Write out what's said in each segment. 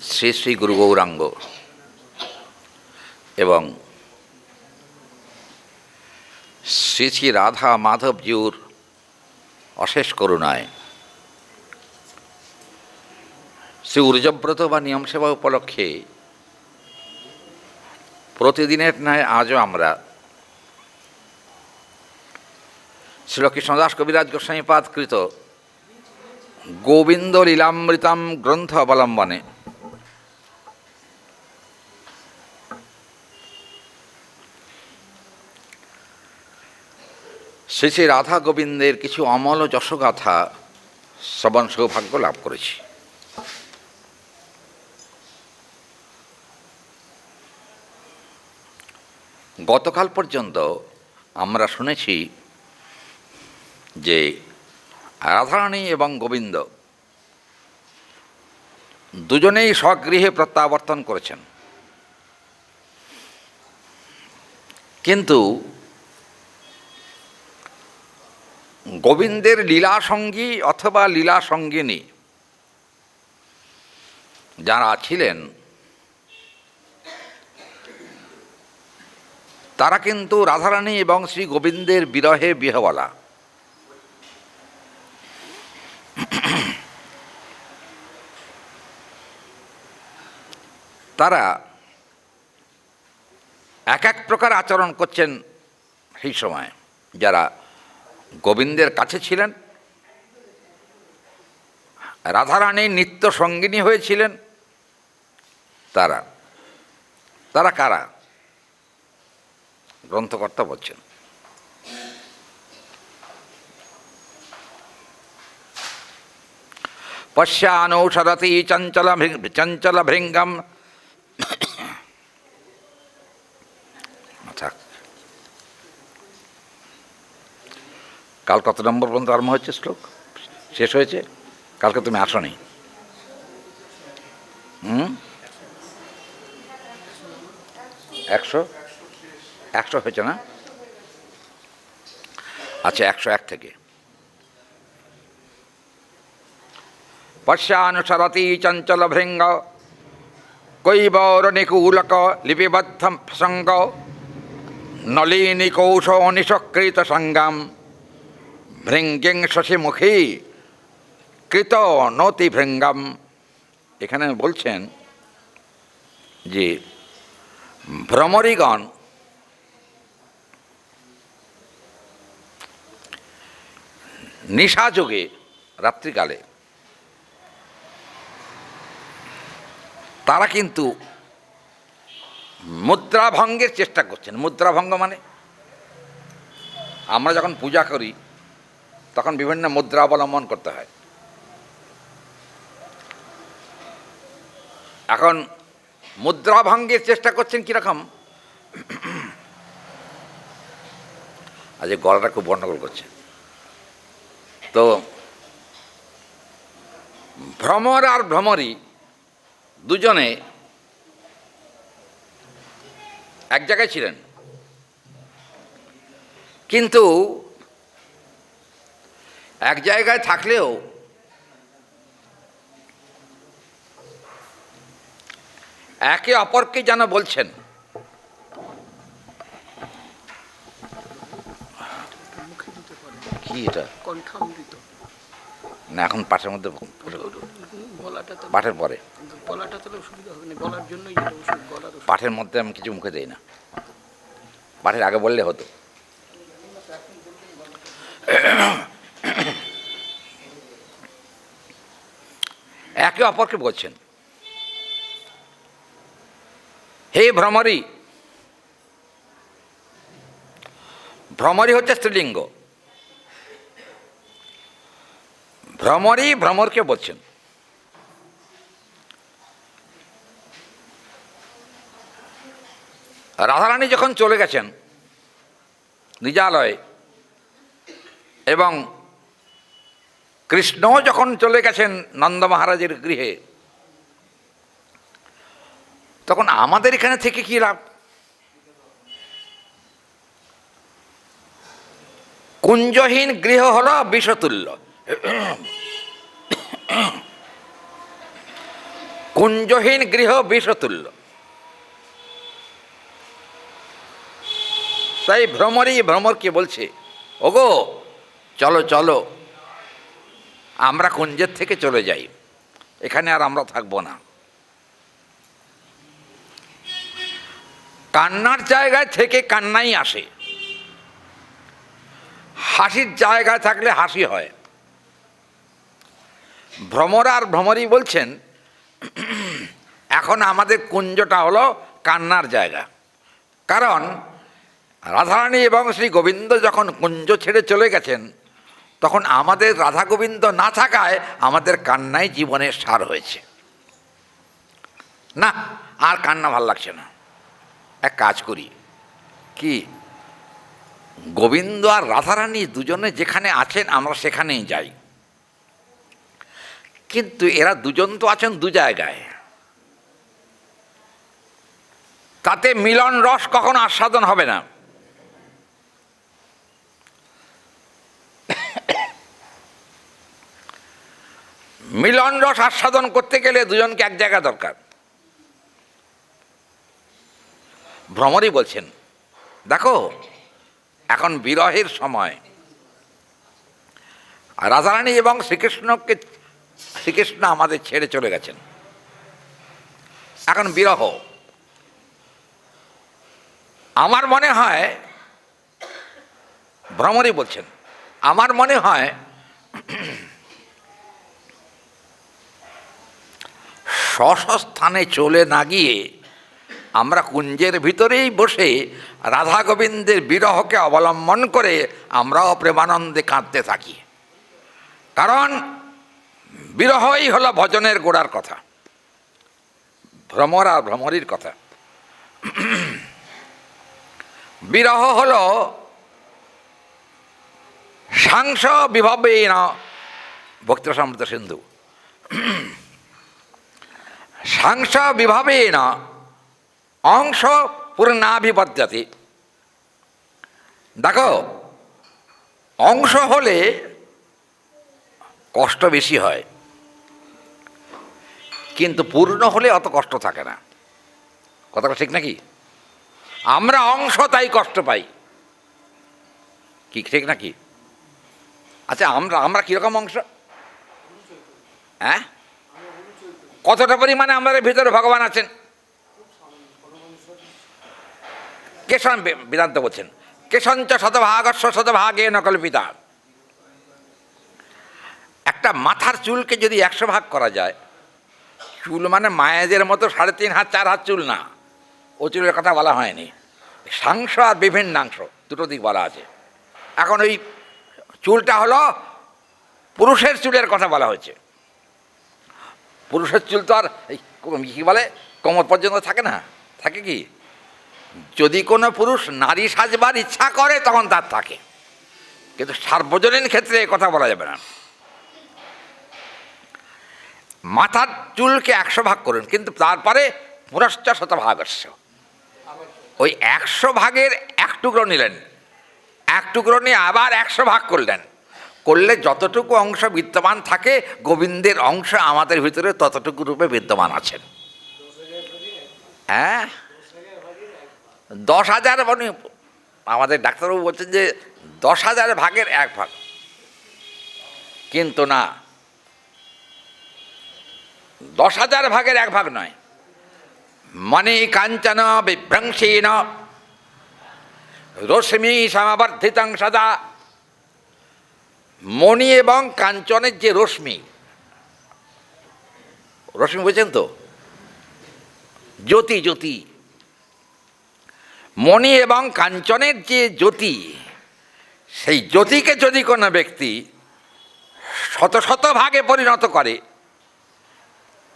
শ্রী শ্রী গুরু গৌরাঙ্গ এবং শ্রী শ্রী রাধা মাধবজিউর অশেষ করুণায় শ্রী ঊর্জব্রত বা নিয়ম সেবা উপলক্ষে প্রতিদিনের ন্যায় আজও আমরা শ্রী কৃষ্ণদাস কবিরাজ গোস্বামীপাদকৃত গোবিন্দ লীলামৃতম গ্রন্থ অবলম্বনে শ্রী শ্রী রাধা গোবিন্দের কিছু অমল যশগাথা শ্রবণ সৌভাগ্য লাভ করেছি। গতকাল পর্যন্ত আমরা শুনেছি যে রাধারানী এবং গোবিন্দ দুজনেই স্বগৃহে প্রত্যাবর্তন করেছেন, কিন্তু গোবিন্দের লীলাসঙ্গী অথবা লীলাসঙ্গিনী যারা ছিলেন তারা কিন্তু রাধারানী এবং শ্রী গোবিন্দের বিরহে বিহওয়ালা। তারা এক এক প্রকার আচরণ করছেন সেই সময়। যারা গোবিন্দের কাছে ছিলেন, রাধারানীর নিত্য সঙ্গিনী হয়েছিলেন, তারা তারা কারা? গ্রন্থকর্তা বলছেন, পশ্যানো সরতি চঞ্চল ভৃঙ্গম। কাল কত নম্বর পর্যন্ত আরম্ভ হয়েছে? শ্লোক শেষ হয়েছে? কালকে তুমি আসনি। 100 হয়েছে না? আচ্ছা, 101 থেকে। পশ্যানুসরতি চঞ্চল ভৃঙ্গ কৈবর নিকূলক লিপিবদ্ধ সঙ্গ নলিনী কৌশ নিষ্কৃত সঙ্গম ভৃঙ্গিং শশীমুখী কৃত নতি ভৃঙ্গম। এখানে বলছেন যে ভ্রমরীগণ নিশাযোগে রাত্রিকালে তারা কিন্তু মুদ্রাভঙ্গের চেষ্টা করছেন। মুদ্রাভঙ্গ মানে আমরা যখন পূজা করি তখন বিভিন্ন মুদ্রা অবলম্বন করতে হয়। এখন মুদ্রাভঙ্গের চেষ্টা করছেন কীরকম? আজ গলাটা খুব গণ্ডগোল করছে। তো ভ্রমর আর ভ্রমরী দুজনে এক জায়গায় ছিলেন, কিন্তু এক জায়গায় থাকলেও একে অপরকে যেন বলছেন কি এটা না, এখন পাঠের মধ্যে পাঠের পরে পাঠের মধ্যে আমি কিছু মুখে দেই না, পাঠের আগে বললে হতো। একে অপরকে বলছেন, হে ভ্রমরী। ভ্রমরী হচ্ছে স্ত্রীলিঙ্গ। ভ্রমরী ভ্রমরকে বলছেন। রাধারানী যখন চলে গেছেন নিজালয়ে এবং কৃষ্ণ যখন চলে গেছেন নন্দ মহারাজের গৃহে, তখন আমাদের এখানে থেকে কি লাভ? কুঞ্জহীন গৃহ হল বিষতুল্য। কুঞ্জহীন গৃহ বিষতুল্য। তাই ভ্রমরকে বলছে, ওগো চলো চলো, আমরা কুঞ্জের থেকে চলে যাই, এখানে আর আমরা থাকবো না। কান্নার জায়গায় থেকে কান্নাই আসে, হাসির জায়গায় থাকলে হাসি হয়। ভ্রমরী বলছেন, এখন আমাদের কুঞ্জটা হলো কান্নার জায়গা। কারণ রাধারানী এবং শ্রী গোবিন্দ যখন কুঞ্জ ছেড়ে চলে গেছেন, তখন আমাদের রাধা গোবিন্দ না থাকায় আমাদের কান্নাই জীবনের সার হয়েছে। না, আর কান্না ভাল লাগছে না। এক কাজ করি, কি, গোবিন্দ আর রাধারানী দুজনে যেখানে আছেন আমরা সেখানেই যাই। কিন্তু এরা দুজন তো আছেন দু জায়গায়, তাতে মিলন রস কখনো আস্বাদন হবে না। মিলন রস আস্বাদন করতে গেলে দুজনকে এক জায়গা দরকার। ভ্রমরী বলছেন, দেখো এখন বিরহের সময়, রাধারানী এবং শ্রীকৃষ্ণ আমাদের ছেড়ে চলে গেছেন, এখন বিরহ। আমার মনে হয়, ভ্রমরী বলছেন, আমার মনে হয় স্বস্থানে চলে না গিয়ে আমরা কুঞ্জের ভিতরেই বসে রাধা গোবিন্দের বিরহকে অবলম্বন করে আমরাও প্রেমানন্দে কাঁদতে থাকি। কারণ বিরহই হলো ভজনের গোড়ার কথা, ভ্রমর আর ভ্রমরীর কথা। বিরহ হল সাংস বিভবেন ভক্তি সমৃদ্ধ সিন্ধু, সাংস বিভবেন অংশ পূর্ণাভিপদ্যতে। দেখো, অংশ হলে কষ্ট বেশি হয়, কিন্তু পূর্ণ হলে অত কষ্ট থাকে না। কথাটা ঠিক নাকি? আমরা অংশ তাই কষ্ট পাই, কি ঠিক নাকি? আচ্ছা, আমরা কিরকম অংশ? হ্যাঁ, কতটা পরিমাণে আমাদের ভিতরে ভগবান আছেন? কেশন বেদান্ত বলছেন, কেশঞ্চ শতভাগস্ব শতভাগে নকল্পিতা। একটা মাথার চুলকে যদি 100 ভাগ করা যায়, চুল মানে মায়েদের মতো 3.5 হাত 4 হাত চুল না, ও চুলের কথা বলা হয়নি। সাংস আর বিভিন্নাংশ দুটো দিক বলা আছে। এখন ওই চুলটা হলো পুরুষের চুলের কথা বলা হয়েছে। পুরুষের চুল তো আর কী বলে কোমর পর্যন্ত থাকে না, থাকে কি? যদি কোনো পুরুষ নারী সাজবার ইচ্ছা করে তখন তার থাকে, কিন্তু সার্বজনীন ক্ষেত্রে এ কথা বলা যাবে না। মাথার চুলকে 100 ভাগ করুন, কিন্তু তারপরে পুরশ্চ শতভাগস্য, ওই 100 ভাগের 1 টুকরো নিলেন, 1 টুকরো নিয়ে আবার 100 ভাগ করলেন, করলে যতটুকু অংশ বিদ্যমান থাকে গোবিন্দের অংশ আমাদের ভিতরে ততটুকু রূপে বিদ্যমান আছেন। হ্যাঁ, 10,000 মানে আমাদের ডাক্তারবাবু বলছেন যে 10,000 ভাগের 1 ভাগ, কিন্তু না, 10,000 ভাগের 1 ভাগ নয়। মণি কাঞ্চন বিভ্রংসীন রশ্মি সমবর্ধিতং সদা। মণি এবং কাঞ্চনের যে রশ্মি, রশ্মি বুঝছেন তো, জ্যোতি, জ্যোতি, মণি এবং কাঞ্চনের যে জ্যোতি, সেই জ্যোতিকে যদি কোনো ব্যক্তি শত শত ভাগে পরিণত করে,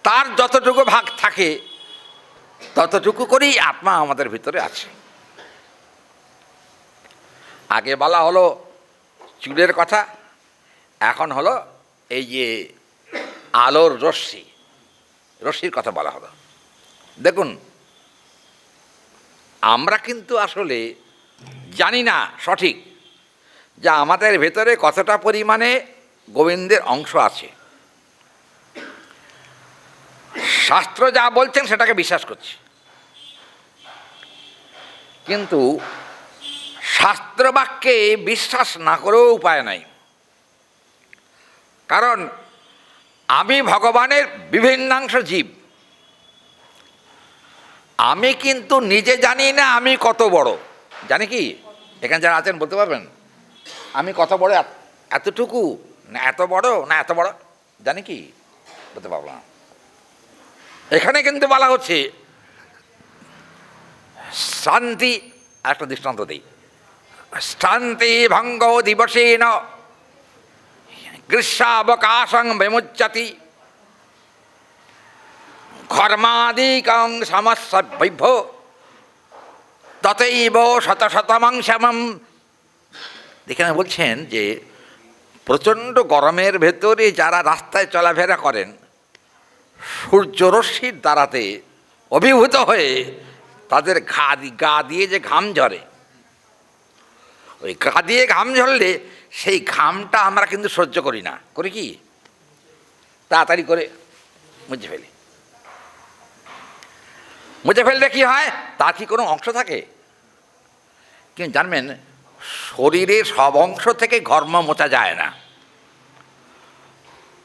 তার যতটুকু ভাগ থাকে ততটুকু করেই আত্মা আমাদের ভিতরে আছে। আগে বলা হলো চুলের কথা, এখন হলো এই যে আলোর রশ্মির কথা বলা হলো। দেখুন, আমরা কিন্তু আসলে জানি না সঠিক যে আমাদের ভেতরে কতটা পরিমাণে গোবিন্দের অংশ আছে। শাস্ত্র যা বলছেন সেটাকে বিশ্বাস করছি, কিন্তু শাস্ত্রবাক্যে বিশ্বাস না করেও উপায় নাই। কারণ আমি ভগবানের বিভিন্নাংশ জীব, আমি কিন্তু নিজে জানি না আমি কত বড়। জানি কি? এখানে যারা আছেন বলতে পারবেন আমি কত বড়? এতটুকু না এত বড় না এত বড়? জানি কি? বলতে পারবো না। এখানে কিন্তু বলা হচ্ছে শান্তি, একটা দৃষ্টান্ত দিই, শান্তি ভঙ্গ দিবসেন গ্রীষ্মাবকাশং বিমুচ্যতি ঘর্মাদিকং সমস্যা বৈভ ততৈব শত শতমাংশমম। এখানে বলছেন যে প্রচণ্ড গরমের ভেতরে যারা রাস্তায় চলাফেরা করেন, সূর্যরশ্মির দ্বারাতে অভিভূত হয়ে তাদের গা দিয়ে যে ঘাম ঝরে, ওই গা দিয়ে ঘাম ঝরলে সেই ঘামটা আমরা কিন্তু সহ্য করি না, করি কি? তাড়াতাড়ি করে মুছে ফেলি। মুছে ফেললে কি হয়? তার কি কোনো অংশ থাকে? কিন্তু জানবেন শরীরের সব অংশ থেকে ঘর্ম মোছা যায় না,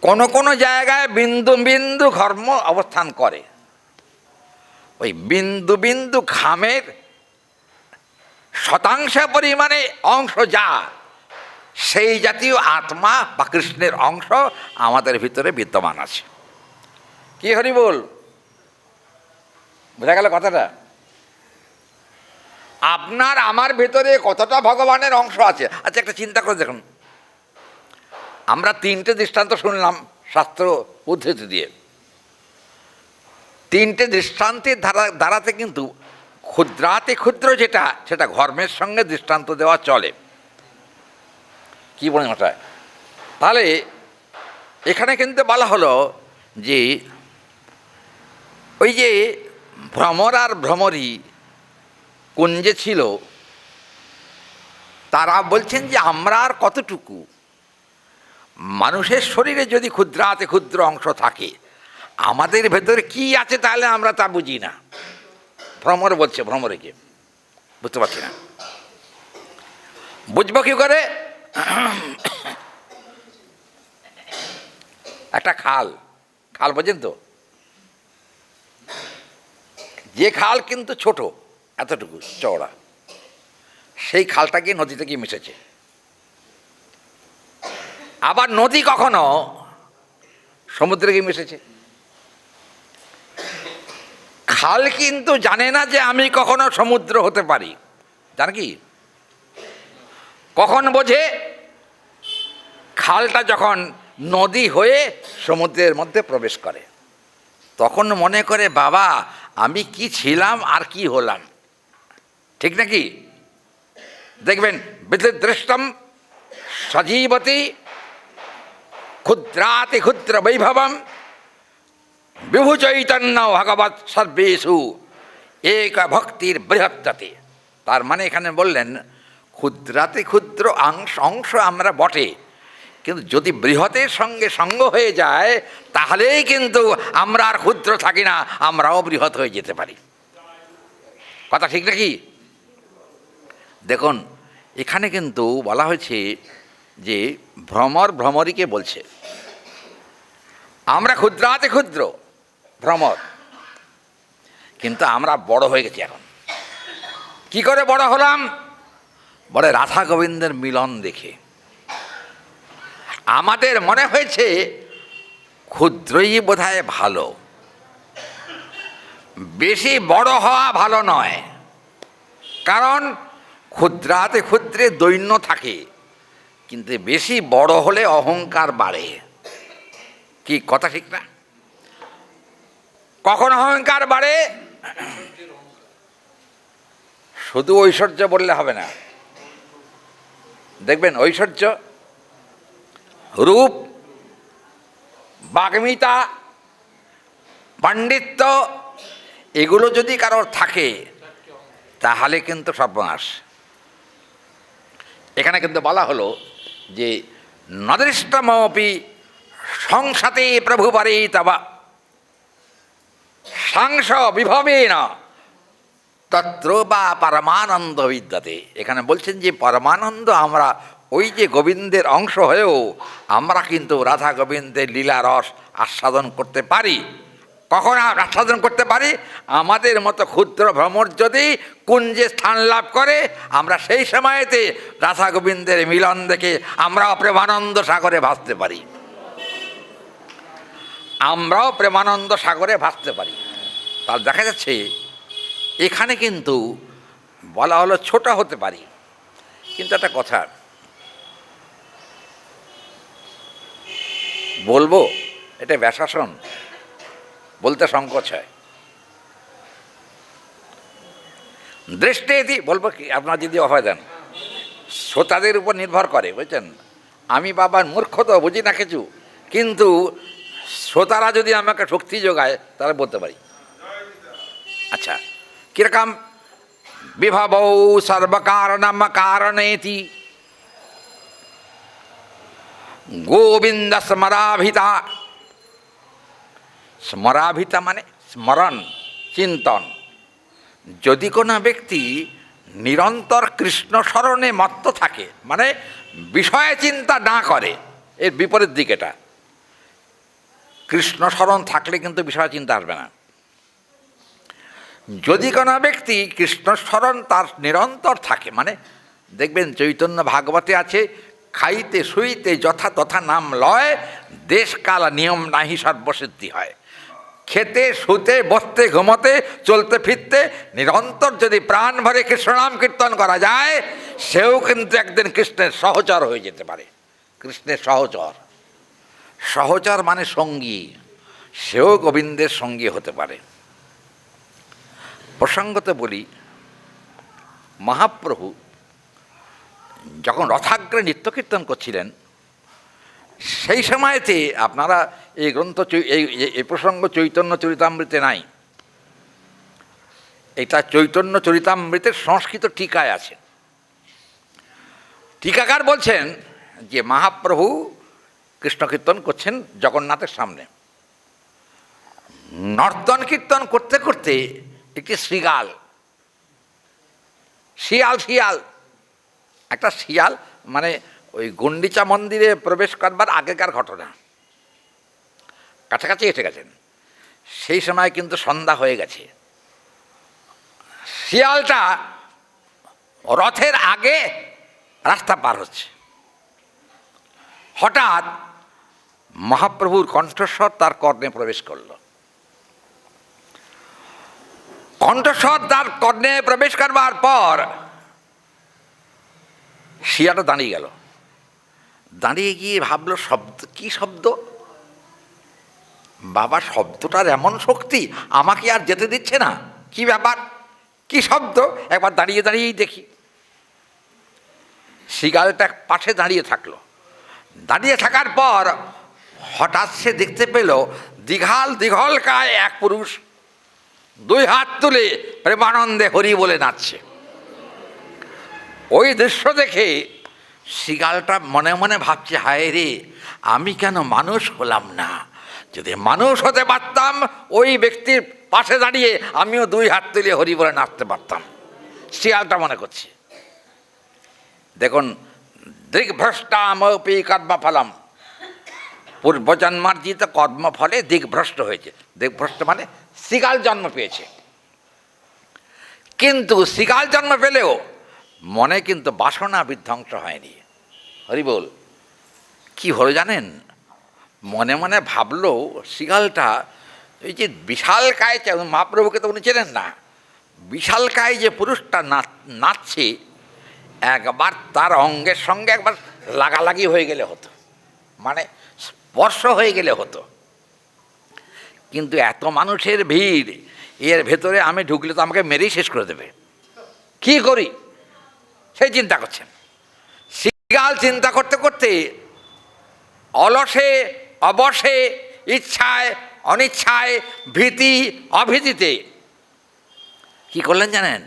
কোনো কোনো জায়গায় বিন্দু বিন্দু ঘর্ম অবস্থান করে। ওই বিন্দু বিন্দু ঘামের শতাংশ পরিমাণে অংশ যা, সেই জাতীয় আত্মা বা কৃষ্ণের অংশ আমাদের ভিতরে বিদ্যমান আছে। কি হরি বল? বোঝা গেল কথাটা? আপনার আমার ভেতরে কতটা ভগবানের অংশ আছে। আচ্ছা, একটা চিন্তা করে দেখুন, আমরা তিনটে দৃষ্টান্ত শুনলাম শাস্ত্র উদ্ধৃতি দিয়ে। তিনটে দৃষ্টান্তের দ্বারাতে কিন্তু ক্ষুদ্রাতে ক্ষুদ্র যেটা, সেটা ঘর্মের সঙ্গে দৃষ্টান্ত দেওয়া চলে। কি বলেন ওটা? তাহলে এখানে কিন্তু বলা হলো যে ওই যে ভ্রমর আর ভ্রমরী কুঞ্জে ছিল, তারা বলছেন যে আমরা আর কতটুকু, মানুষের শরীরে যদি ক্ষুদ্রাতে ক্ষুদ্র অংশ থাকে, আমাদের ভেতরে কি আছে তাহলে আমরা তা বুঝি না। ভ্রমর বলছে ভ্রমরীকে, বুঝতে পারছি না, বুঝবো কি করে? একটা খাল, খাল বোঝেন তো? যে খাল কিন্তু ছোট, এতটুকু চওড়া, সেই খালটা গিয়ে নদীতে গিয়ে মিশেছে। আবার নদী কখনো সমুদ্রে গিয়ে মিশেছে। খাল কিন্তু জানে না যে আমি কখনো সমুদ্র হতে পারি। জান কি? কখন বোঝে? খালটা যখন নদী হয়ে সমুদ্রের মধ্যে প্রবেশ করে, তখন মনে করে বাবা আমি কি ছিলাম আর কি হলাম। ঠিক নাকি? দেখবেন বিদৃষ্টম সজীবতি ক্ষুদ্রাতি ক্ষুদ্র বৈভবম বিভু চৈতন্য ভগবৎ সর্বেষু এক ভক্তির বৃহত্ততে। তার মানে এখানে বললেন ক্ষুদ্রাতি ক্ষুদ্র অংশ আমরা বটে, কিন্তু যদি বৃহতের সঙ্গে সঙ্গ হয়ে যায় তাহলেই কিন্তু আমরা আর ক্ষুদ্র থাকি না, আমরাও বৃহৎ হয়ে যেতে পারি। কথা ঠিক নাকি? দেখুন এখানে কিন্তু বলা হয়েছে যে ভ্রমর ভ্রমরীকে বলছে আমরা ক্ষুদ্রাতে ক্ষুদ্র ভ্রমর, কিন্তু আমরা বড় হয়ে গেছি। এখন কি করে বড় হলাম? বলে রাধা গোবিন্দের মিলন দেখে আমাদের মনে হয়েছে ক্ষুদ্রই বোধহয় ভালো, বেশি বড় হওয়া ভালো নয়। কারণ ক্ষুদ্রাতে ক্ষুদ্রে দৈন্য থাকে, কিন্তু বেশি বড় হলে অহংকার বাড়ে। কি কথা ঠিক না? কখন অহংকার বাড়ে? শুধু ঐশ্বর্য বললে হবে না। দেখবেন ঐশ্বর্য, রূপ, বাগ্মিতা, পাণ্ডিত্য এগুলো যদি কারোর থাকে তাহলে কিন্তু সর্বনাশ। এখানে কিন্তু বলা হলো যে নদৃষ্টমপি সংসাতে প্রভুবারে তবা, সাংস বিভবেন তত্র বা পরমানন্দ বিদ্যতে। এখানে বলছেন যে পরমানন্দ আমরা ওই যে গোবিন্দের অংশ হয়েও আমরা কিন্তু রাধা গোবিন্দের লীলা রস আস্বাদন করতে পারি। কখন আস্বাদন করতে পারি? আমাদের মতো ক্ষুদ্র ভ্রমর যদি কুঞ্জে স্থান লাভ করে, আমরা সেই সময়েতে রাধা গোবিন্দের মিলন দেখে আমরাও প্রেমানন্দ সাগরে ভাসতে পারি। আমরাও প্রেমানন্দ সাগরে ভাসতে পারি। তার দেখা যাচ্ছে এখানে কিন্তু বলা হলো ছোট হতে পারি, কিন্তু একটা কথা বলবো, এটা ব্যাসাসন, বলতে সংকোচ হয়। দৃষ্টি এটি বলবো কি, আপনার যদি অভয় দেন, শ্রোতাদের উপর নির্ভর করে, বুঝছেন। আমি বাবার মূর্খ তো বুঝি না কিছু, কিন্তু শ্রোতারা যদি আমাকে শক্তি যোগায় তাহলে বলতে পারি। আচ্ছা, কিরকম? বিভবৌ সর্বকারণম কারণেতি গোবিন্দ স্মরাভিতা। স্মরাভিতা মানে স্মরণ, চিন্তন। যদি কোনো ব্যক্তি নিরন্তর কৃষ্ণ স্মরণে মত্ত থাকে, মানে বিষয় চিন্তা না করে, এর বিপরীত দিক এটা। কৃষ্ণ স্মরণ থাকলে কিন্তু বিষয় চিন্তা আসবে না। যদি কোনো ব্যক্তি কৃষ্ণ স্মরণ তার নিরন্তর থাকে, মানে দেখবেন চৈতন্য ভাগবতে আছে, খাইতে শুইতে যথা তথা নাম লয়, দেশকাল নিয়ম নাহি সর্বসিদ্ধি হয়। খেতে শুতে বসতে ঘুমোতে চলতে ফিরতে নিরন্তর যদি প্রাণ ভরে কৃষ্ণনাম কীর্তন করা যায়, সেও কিন্তু একদিন কৃষ্ণের সহচর হয়ে যেতে পারে। কৃষ্ণের সহচর, সহচর মানে সঙ্গী, সেও গোবিন্দের সঙ্গী হতে পারে। প্রসঙ্গত বলি, মহাপ্রভু যখন রথাগ্রে নিত্য কীর্তন করছিলেন, সেই সময়তে আপনারা এই গ্রন্থ এই প্রসঙ্গ চৈতন্য চরিতামৃতে নাই, এটা চৈতন্য চরিতামৃতের সংস্কৃত টিকায় আছে। টিকাকার বলছেন যে মহাপ্রভু কৃষ্ণ কীর্তন করছেন জগন্নাথের সামনে। নর্তন কীর্তন করতে করতে একটি শিয়াল একটা শিয়াল, মানে ওই গুন্ডিচা মন্দিরে প্রবেশ করবার আগেকার ঘটনা, কাছাকাছি এসে গেছেন। সেই সময় কিন্তু সন্ধ্যা হয়ে গেছে। শিয়ালটা রথের আগে রাস্তা পার হচ্ছে। হঠাৎ মহাপ্রভুর কণ্ঠস্বর তার কর্ণে প্রবেশ করল। কণ্ঠস্বর তার কর্ণে প্রবেশ করবার পর শিয়ালটা দাঁড়িয়ে গেল। দাঁড়িয়ে গিয়ে ভাবলো, শব্দ কি শব্দ? বাবা, শব্দটার এমন শক্তি, আমাকে আর যেতে দিচ্ছে না, কি ব্যাপার, কি শব্দ? একবার দাঁড়িয়ে দাঁড়িয়েই দেখি। শিয়ালটা পাশে দাঁড়িয়ে থাকলো। দাঁড়িয়ে থাকার পর হঠাৎ সে দেখতে পেল দীঘল কায় এক পুরুষ দুই হাত তুলে প্রেমানন্দে হরি বলে নাচছে। ওই দৃশ্য দেখে শিয়ালটা মনে মনে ভাবছে, হায় রে, আমি কেন মানুষ হলাম না? যদি মানুষ হতে পারতাম, ওই ব্যক্তির পাশে দাঁড়িয়ে আমিও দুই হাত তুলে হরি বলে নাচতে পারতাম। শিয়ালটা মনে করছে। দেখুন, দিগ্ভ্রষ্টামপি কর্মফলম, পূর্বজন্মার্জিত কর্মফলে দিগ্ভ্রষ্ট হয়েছে। দিগ্ভ্রষ্ট মানে শিয়াল জন্ম পেয়েছে, কিন্তু শিয়াল জন্ম পেলেও মনে কিন্তু বাসনা বিধ্বংস হয়নি। হরি বল। কি হলো জানেন? মনে মনে ভাবলো শিয়ালটা, এই যে বিশালকায়, মহাপ্রভুকে তো উনি চেনেন না, বিশালকায় যে পুরুষটা নাচছে, একবার তার অঙ্গের সঙ্গে একবার লাগালাগি হয়ে গেলে হতো, মানে স্পর্শ হয়ে গেলে হতো। কিন্তু এত মানুষের ভিড়, এর ভেতরে আমি ঢুকলে তো আমাকে মেরেই শেষ করে দেবে, কি করি সেই চিন্তা করছেন। শিয়াল চিন্তা করতে করতে অলসে অবসে, ইচ্ছায় অনিচ্ছায়, ভীতি অভীতিতে কি করলেন জানেন?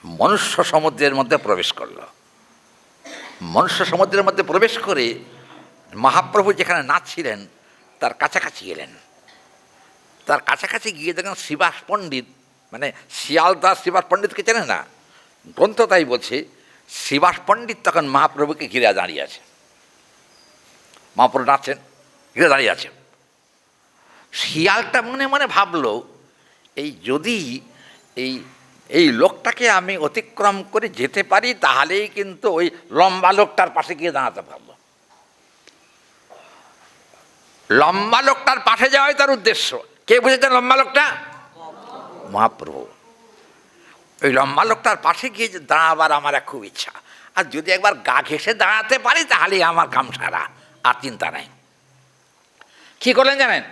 মনুষ্য সমুদ্রের মধ্যে প্রবেশ করল। মনুষ্য সমুদ্রের মধ্যে প্রবেশ করে মহাপ্রভু যেখানে নাচছিলেন তার কাছাকাছি গেলেন। তার কাছাকাছি গিয়ে দেখেন শ্রীবাস পণ্ডিত, মানে শিয়ালদাস শ্রীবাস পণ্ডিতকে চেনে না, গ্রন্থ তাই বলছে শ্রীবাস পণ্ডিত তখন মহাপ্রভুকে ঘিরে দাঁড়িয়ে আছে। মহাপ্রভু নাচছেন, ঘিরে দাঁড়িয়ে আছে। শিয়ালটা মনে মনে ভাবলো, এই যদি এই এই লোকটাকে আমি অতিক্রম করে যেতে পারি তাহলেই কিন্তু ওই লম্বা লোকটার পাশে গিয়ে দাঁড়াতে পারবো। লম্বা লোকটার পাশে যাওয়াই তার উদ্দেশ্য। কে বুঝেছেন লম্বা লোকটা? মহাপ্রভু। ওই লম্বা লোকটার পাশে গিয়ে দাঁড়াবার আমার খুব ইচ্ছা, আর যদি একবার গা ঘেঁষে দাঁড়াতে পারি তাহলেই আমার কাম সারা, আর চিন্তা নাই। কী করলেন জানেন?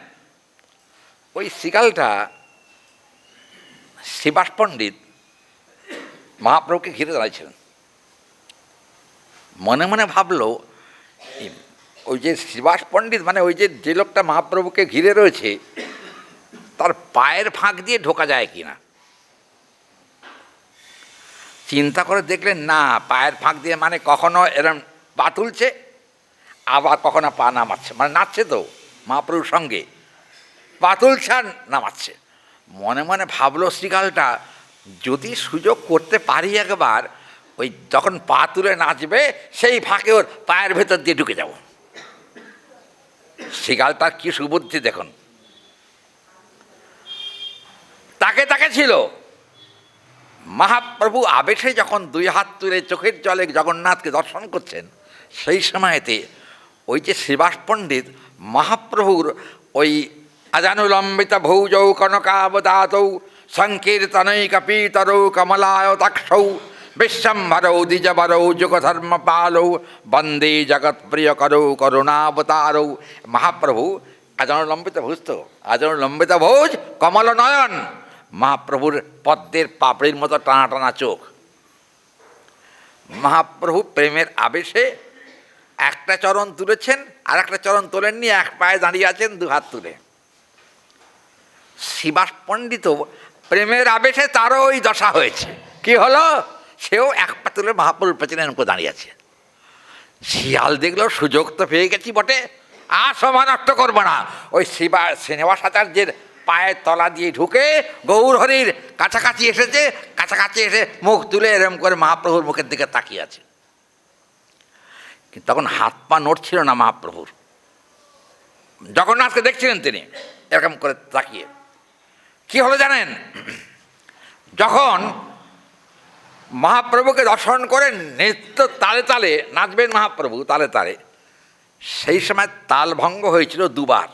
ওই শিকালটা শ্রীবাস পণ্ডিত মহাপ্রভুকে ঘিরে দাঁড়াইছিলেন। মনে মনে ভাবলো, ওই যে শ্রীবাস পণ্ডিত মানে ওই যে লোকটা মহাপ্রভুকে ঘিরে রয়েছে তার পায়ের ফাঁক দিয়ে ঢোকা যায় কিনা। চিন্তা করে দেখলেন না, পায়ের ফাঁক দিয়ে মানে কখনো এরম পা তুলছে, আবার কখনো পা নামাচ্ছে, মানে নাচছে তো মহাপ্রভুর সঙ্গে, পা তুলছে আর নামাচ্ছে। মনে মনে ভাবলো শ্রীকালটা, যদি সুযোগ করতে পারি একবার, ওই যখন পা তুলে নাচবে সেই ফাঁকে ওর পায়ের ভেতর দিয়ে ঢুকে যাব। শ্রীকালটার কি সুবুদ্ধি দেখুন। তাকে তাকে ছিল মহাপ্রভু আবেশে যখন দুই হাত তুলে চোখের জলে জগন্নাথকে দর্শন করছেন, সেই সময়তে ওই যে শ্রীবাস পণ্ডিত মহাপ্রভুর ওই আজানুলম্বিত ভৌজৌ কনকাবদাতৌ সংকীর্তনৈকপীতরৌ কমলায়তাক্ষৌ বিশ্বম্ভরৌ দ্বিজবরৌ যুগধর্মপালৌ বন্দে জগৎপ্রিয়করৌ করুণাবতারৌ। মহাপ্রভু আজানুলম্বিত ভোজ, তো আজানুলম্বিত ভোজ কমল নয়ন, মহাপ্রভুর পদ্মের পাপড়ির মতো টানা টানা চোখ। মহাপ্রভু প্রেমের আবেশে একটা চরণ তুলেছেন, আর একটা চরণ তোলেননি, এক পায়ে দাঁড়িয়ে আছেন দু হাত তুলে। শ্রীবাস পণ্ডিতও প্রেমের আবেশে তারও ওই দশা হয়েছে। কি হলো? সেও এক পা তুলে মহাপ্রভুর পেছনে এরকম দাঁড়িয়ে আছে। শিয়াল দেখলো সুযোগ তো পেয়ে গেছি বটে, আর সময় নষ্ট করবো না। ওই শ্রীনিবাস আচার্যের পায়ের তলা দিয়ে ঢুকে গৌর হরির কাছাকাছি এসেছে, কাছাকাছি এসে মুখ তুলে এরম করে মহাপ্রভুর মুখের দিকে তাকিয়ে আছে। কিন্তু তখন হাত পা নড়ছিল না মহাপ্রভুর। জগন্নাথকে দেখছিলেন তিনি এরকম করে তাকিয়ে। কি হলো জানেন? যখন মহাপ্রভুকে দর্শন করে নৃত্য তালে তালে নাচবেন মহাপ্রভু তালে তালে, সেই সময় তাল ভঙ্গ হয়েছিল দুবার।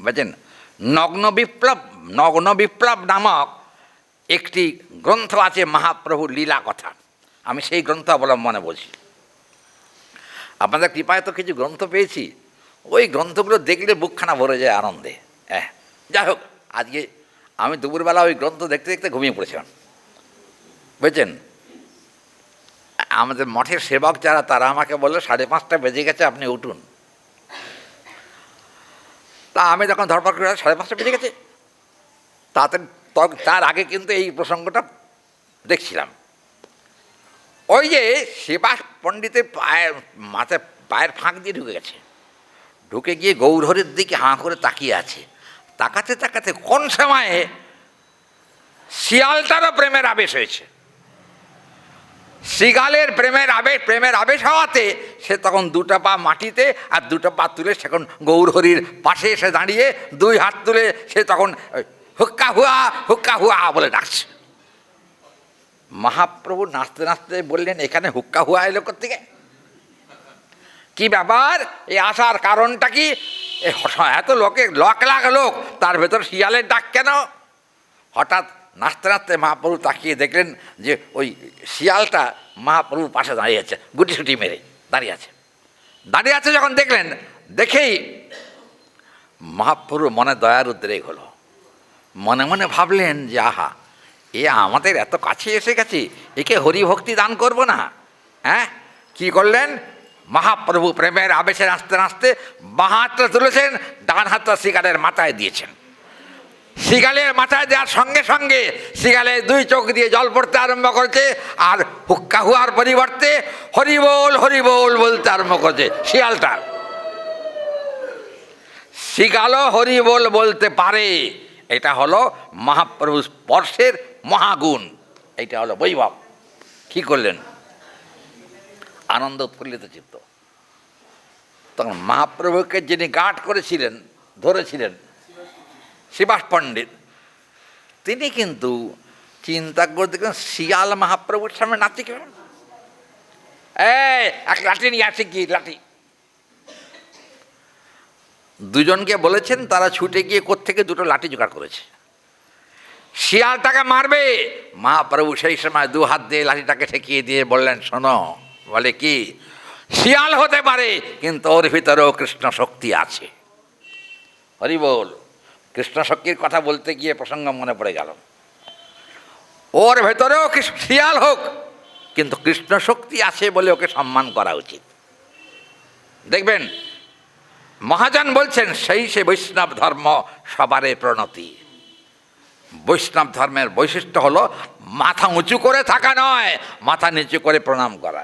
বুঝছেন? নগ্ন বিপ্লব নামক একটি গ্রন্থ আছে মহাপ্রভুর লীলা কথা, আমি সেই গ্রন্থ অবলম্বনে বলছি। আপনাদের কৃপায় তো কিছু গ্রন্থ পেয়েছি, ওই গ্রন্থগুলো দেখলে বুকখানা ভরে যায় আনন্দে। যাই হোক, আজকে আমি দুপুরবেলা ওই গ্রন্থ দেখতে দেখতে ঘুমিয়ে পড়েছিলাম। বুঝছেন? আমাদের মঠের সেবক যারা, তারা আমাকে বললো 5:30 বেজে গেছে, আপনি উঠুন। তা আমি যখন ধরপড় করে 5:30 বেজে গেছে, তার আগে কিন্তু এই প্রসঙ্গটা দেখছিলাম। ওই যে শ্রীবাস পণ্ডিতের পায়ের ফাঁক দিয়ে ঢুকে গেছে, ঢুকে গিয়ে গৌরহরির দিকে হাঁ করে তাকিয়ে আছে। তাকাতে তাকাতে কোন সময়ে শিয়ালটারও প্রেমের আবেশ হয়েছে। শ্রীগালের প্রেমের আবেশ হওয়াতে সে তখন দুটো পা মাটিতে আর দুটো পা তুলে সেখন গৌরহরির পাশে এসে দাঁড়িয়ে দুই হাত তুলে সে তখন হুক্কা হুয়া বলে ডাকছে। মহাপ্রভু নাচতে নাচতে বললেন, এখানে হুক্কা হুয়া এলো কোত্থেকে? কি ব্যাপার? এই আসার কারণটা কি? এত লাখ লোক, তার ভেতর শিয়ালের ডাক কেন? হঠাৎ নাচতে নাচতে মহাপ্রভু তাকিয়ে দেখলেন যে ওই শিয়ালটা মহাপ্রভুর পাশে দাঁড়িয়ে আছে, গুটি সুটি মেরে দাঁড়িয়ে আছে। যখন দেখলেন, দেখেই মহাপ্রভুর মনে দয়ার উদ্রেক হলো। মনে মনে ভাবলেন যে আহা, এ আমাদের এত কাছে এসে গেছে, একে হরিভক্তি দান করব না? কি করলেন? মহাপ্রভু প্রেমের আবেশে নাচতে নাচতে বাঁ হাতটা তুলেছেন, ডান হাতটা শ্রীগালের মাথায় দিয়েছেন। শ্রীগালের মাথায় দেওয়ার সঙ্গে সঙ্গে শ্রীগালের দুই চোখ দিয়ে জল পড়তে আরম্ভ করেছে, আর হুক্কা হুয়ার পরিবর্তে হরিবোল বলতে আরম্ভ করেছে শিয়ালটা। শিগালও হরি বল বলতে পারে, এটা হলো মহাপ্রভু স্পর্শের মহাগুণ, এইটা হলো বৈভব। কি করলেন? আনন্দ উৎফুল্লিত চিত্ত। তখন মহাপ্রভুকে যিনি গাঁট করেছিলেন, ধরেছিলেন, শিবাস পণ্ডিত, তিনি কিন্তু চিন্তা করে দেখলেন শিয়াল মহাপ্রভুর সামনে নাচে কেমন, এক লাঠি নিয়ে আসে, কি লাঠি। দুজনকে বলেছেন, তারা ছুটে গিয়ে কোত্থেকে দুটো লাঠি জোগাড় করেছে। শিয়ালটাকে মারবে, মহাপ্রভু সেই সময় দু হাত দিয়ে লাঠিটাকে ঠেকিয়ে দিয়ে বললেন, শোনো, বলে কি, শিয়াল হতে পারে কিন্তু ওর ভিতরেও কৃষ্ণ শক্তি আছে। হরি বল। কৃষ্ণ শক্তির কথা বলতে গিয়ে প্রসঙ্গ মনে পড়ে গেল। ওর ভেতরেও শিয়াল হোক, কিন্তু কৃষ্ণ শক্তি আছে বলে ওকে সম্মান করা উচিত। দেখবেন মহাজন বলছেন, সেই সে বৈষ্ণব ধর্ম সবারে প্রণতি। বৈষ্ণব ধর্মের বৈশিষ্ট্য হলো মাথা উঁচু করে থাকা নয়, মাথা নিচু করে প্রণাম করা।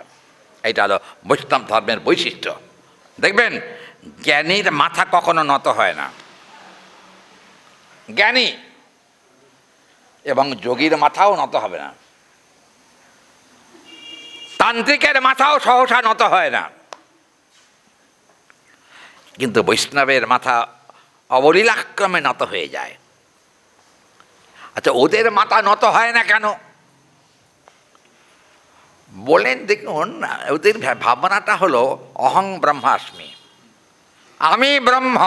এটা হলো বৈষ্ণব ধর্মের বৈশিষ্ট্য। দেখবেন জ্ঞানীর মাথা কখনো নত হয় না, জ্ঞানী এবং যোগীর মাথাও নত হবে না, তান্ত্রিকের মাথাও সহসা নত হয় না, কিন্তু বৈষ্ণবের মাথা অবলীলাক্রমে নত হয়ে যায়। আচ্ছা, ওদের মাথা নত হয় না কেন? বলেন দেখুন, ওদের ভাবনাটা হলো অহং ব্রহ্মাস্মি, আমি ব্রহ্ম,